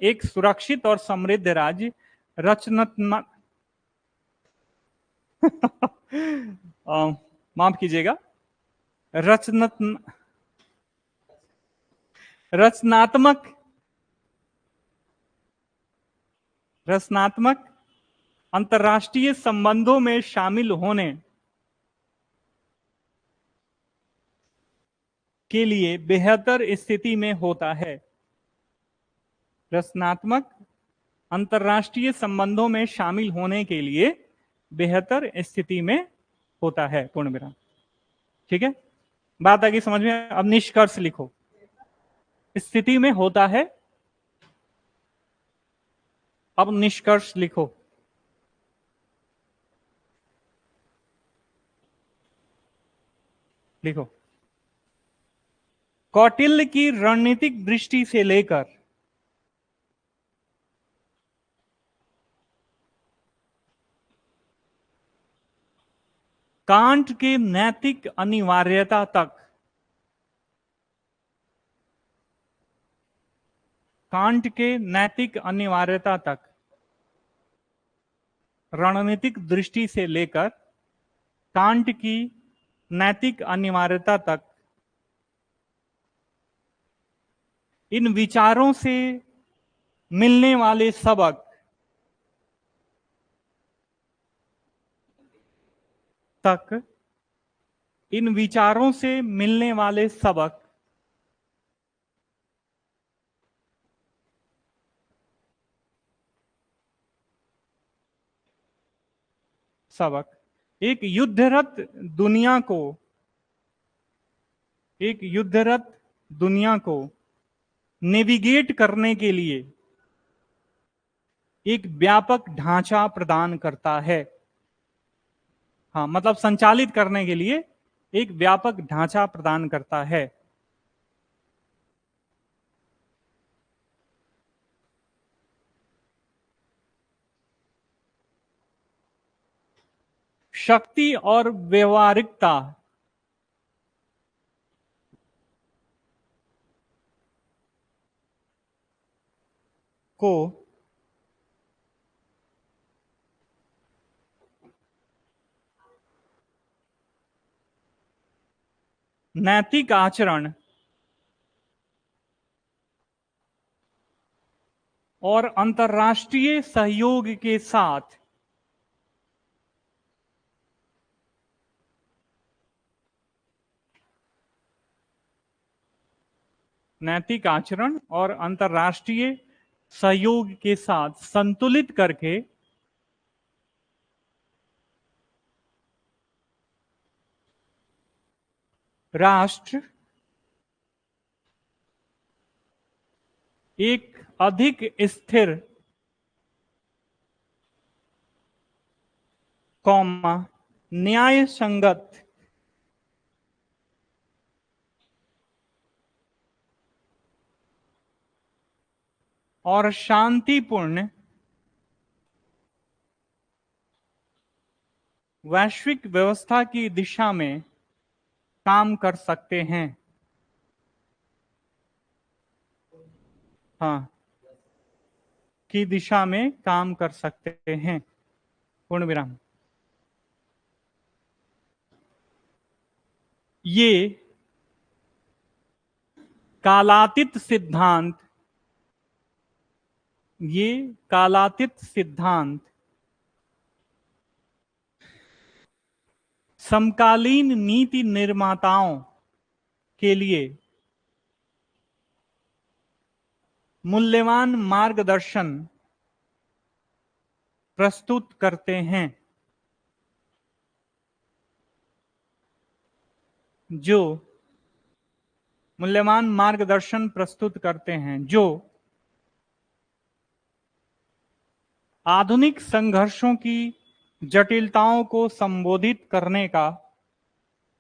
एक सुरक्षित और समृद्ध राज्य रचनात्मक माफ कीजिएगा, रचनात्म रचनात्मक रचनात्मक अंतर्राष्ट्रीय संबंधों में शामिल होने के लिए बेहतर स्थिति में होता है। रचनात्मक अंतर्राष्ट्रीय संबंधों में शामिल होने के लिए बेहतर स्थिति में होता है, पूर्ण विराम। ठीक है, बात आगे समझ में। अब निष्कर्ष लिखो। स्थिति में होता है, अब निष्कर्ष लिखो। लिखो, कौटिल्य की रणनीतिक दृष्टि से लेकर कांट के नैतिक अनिवार्यता तक, कांट के नैतिक अनिवार्यता तक, रणनीतिक दृष्टि से लेकर कांट की नैतिक अनिवार्यता तक इन विचारों से मिलने वाले सबक तक, इन विचारों से मिलने वाले सबक सबक एक युद्धरत दुनिया को, एक युद्धरत दुनिया को नेविगेट करने के लिए एक व्यापक ढांचा प्रदान करता है। हाँ, मतलब संचालित करने के लिए एक व्यापक ढांचा प्रदान करता है। शक्ति और व्यवहारिकता को नैतिक आचरण और अंतर्राष्ट्रीय सहयोग के साथ नैतिक आचरण और अंतर्राष्ट्रीय सहयोग के साथ संतुलित करके राष्ट्र एक अधिक स्थिर, कौमा न्याय संगत और शांतिपूर्ण वैश्विक व्यवस्था की दिशा में काम कर सकते हैं। हाँ, की दिशा में काम कर सकते हैं, पूर्ण विराम। ये कालातीत सिद्धांत, ये कालातीत सिद्धांत समकालीन नीति निर्माताओं के लिए मूल्यवान मार्गदर्शन प्रस्तुत करते हैं, जो मूल्यवान मार्गदर्शन प्रस्तुत करते हैं, जो आधुनिक संघर्षों की जटिलताओं को संबोधित करने का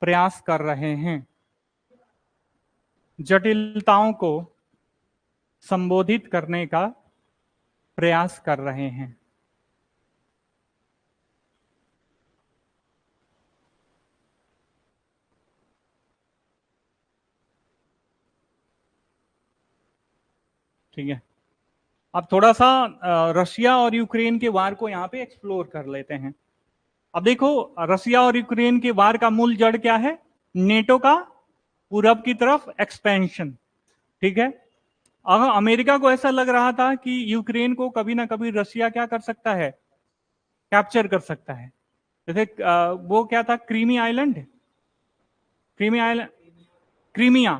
प्रयास कर रहे हैं, जटिलताओं को संबोधित करने का प्रयास कर रहे हैं। ठीक है, अब थोड़ा सा रशिया और यूक्रेन के वार को यहाँ पे एक्सप्लोर कर लेते हैं। अब देखो, रशिया और यूक्रेन के वार का मूल जड़ क्या है? नेटो का पूरब की तरफ एक्सपेंशन। ठीक है, अगर अमेरिका को ऐसा लग रहा था कि यूक्रेन को कभी ना कभी रशिया क्या कर सकता है, कैप्चर कर सकता है। जैसे वो क्या था, क्रीमी आइलैंड, क्रीमिया,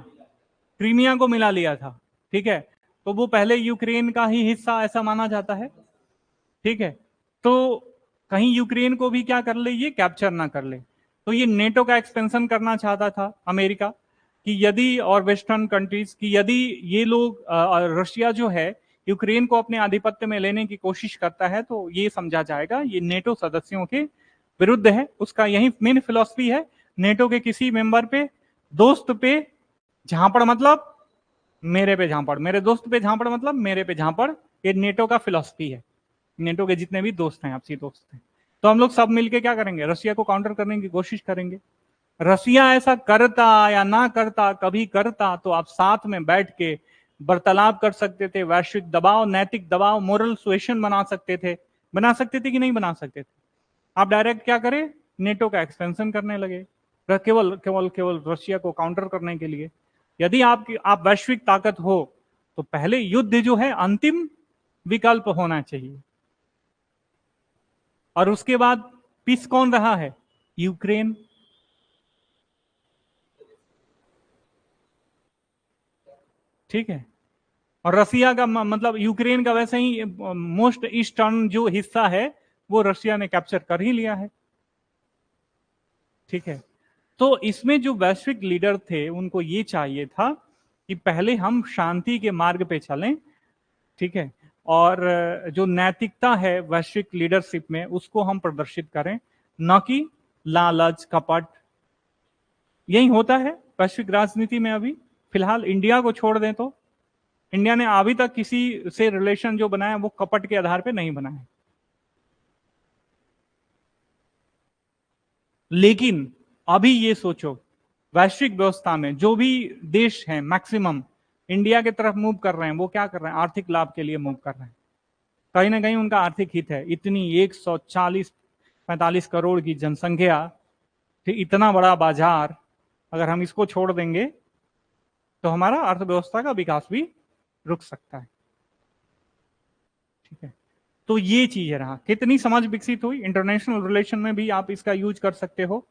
क्रीमिया को मिला लिया था। ठीक है, तो वो पहले यूक्रेन का ही हिस्सा ऐसा माना जाता है। ठीक है, तो कहीं यूक्रेन को भी क्या कर ले, ये कैप्चर ना कर ले। तो ये नेटो का एक्सपेंशन करना चाहता था अमेरिका, कि यदि और वेस्टर्न कंट्रीज की यदि ये लोग रशिया जो है यूक्रेन को अपने आधिपत्य में लेने की कोशिश करता है तो ये समझा जाएगा ये नेटो सदस्यों के विरुद्ध है। उसका यही मेन फिलॉसफी है, नेटो के किसी मेंबर पे, दोस्त पे झांपड़ मतलब मेरे पे झांपड़, मेरे दोस्त पे झांपड़ मतलब मेरे पे झांपड़, ये नेटो का फिलॉसफी है। नेटो के जितने भी दोस्त हैं, आपसी दोस्त हैं, तो हम लोग सब मिलके क्या करेंगे, रशिया को काउंटर करने की कोशिश करेंगे। रशिया ऐसा करता या ना करता, कभी करता तो आप साथ में बैठ के वार्तालाप कर सकते थे, वैश्विक दबाव, नैतिक दबाव, मोरल सुएशन बना सकते थे कि नहीं बना सकते थे? आप डायरेक्ट क्या करें, नेटो का एक्सपेंशन करने लगे, केवल केवल केवल रशिया को काउंटर करने के लिए। यदि आप वैश्विक ताकत हो तो पहले युद्ध जो है अंतिम विकल्प होना चाहिए। और उसके बाद पीस कौन रहा है, यूक्रेन। ठीक है, और रसिया का मतलब यूक्रेन का वैसे ही मोस्ट ईस्टर्न जो हिस्सा है वो रशिया ने कैप्चर कर ही लिया है। ठीक है, तो इसमें जो वैश्विक लीडर थे उनको ये चाहिए था कि पहले हम शांति के मार्ग पे चलें। ठीक है, और जो नैतिकता है वैश्विक लीडरशिप में उसको हम प्रदर्शित करें, न कि लालच कपट। यही होता है वैश्विक राजनीति में अभी। फिलहाल इंडिया को छोड़ दें तो इंडिया ने अभी तक किसी से रिलेशन जो बनाया वो कपट के आधार पे नहीं बनाया। लेकिन अभी ये सोचो, वैश्विक व्यवस्था में जो भी देश हैं मैक्सिमम इंडिया की तरफ मूव कर रहे हैं, वो क्या कर रहे हैं, आर्थिक लाभ के लिए मूव कर रहे हैं। कहीं ना कहीं उनका आर्थिक हित है। इतनी 140-45 करोड़ की जनसंख्या, फिर इतना बड़ा बाजार, अगर हम इसको छोड़ देंगे तो हमारा अर्थव्यवस्था का विकास भी रुक सकता है। ठीक है, तो ये चीज रहा, कितनी समझ विकसित हुई। इंटरनेशनल रिलेशन में भी आप इसका यूज कर सकते हो।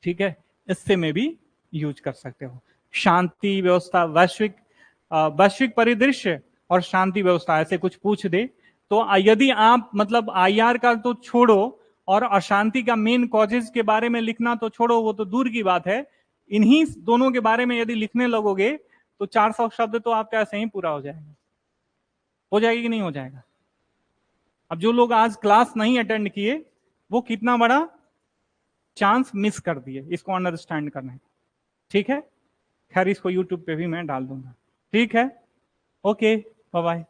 ठीक है, इससे में भी यूज कर सकते हो। शांति व्यवस्था, वैश्विक परिदृश्य और शांति व्यवस्था ऐसे कुछ पूछ दे तो यदि आप मतलब आईआर का तो छोड़ो और अशांति का मेन कॉजेज के बारे में लिखना तो छोड़ो, वो तो दूर की बात है। इन्हीं दोनों के बारे में यदि लिखने लगोगे तो 400 शब्द तो आपका ऐसे ही पूरा हो जाएगा। हो जाएगी कि नहीं हो जाएगा? अब जो लोग आज क्लास नहीं अटेंड किए वो कितना बड़ा चांस मिस कर दिए इसको अंडरस्टैंड करने। ठीक है, खैर इसको यूट्यूब पे भी मैं डाल दूंगा। ठीक है, ओके, बाय बाय।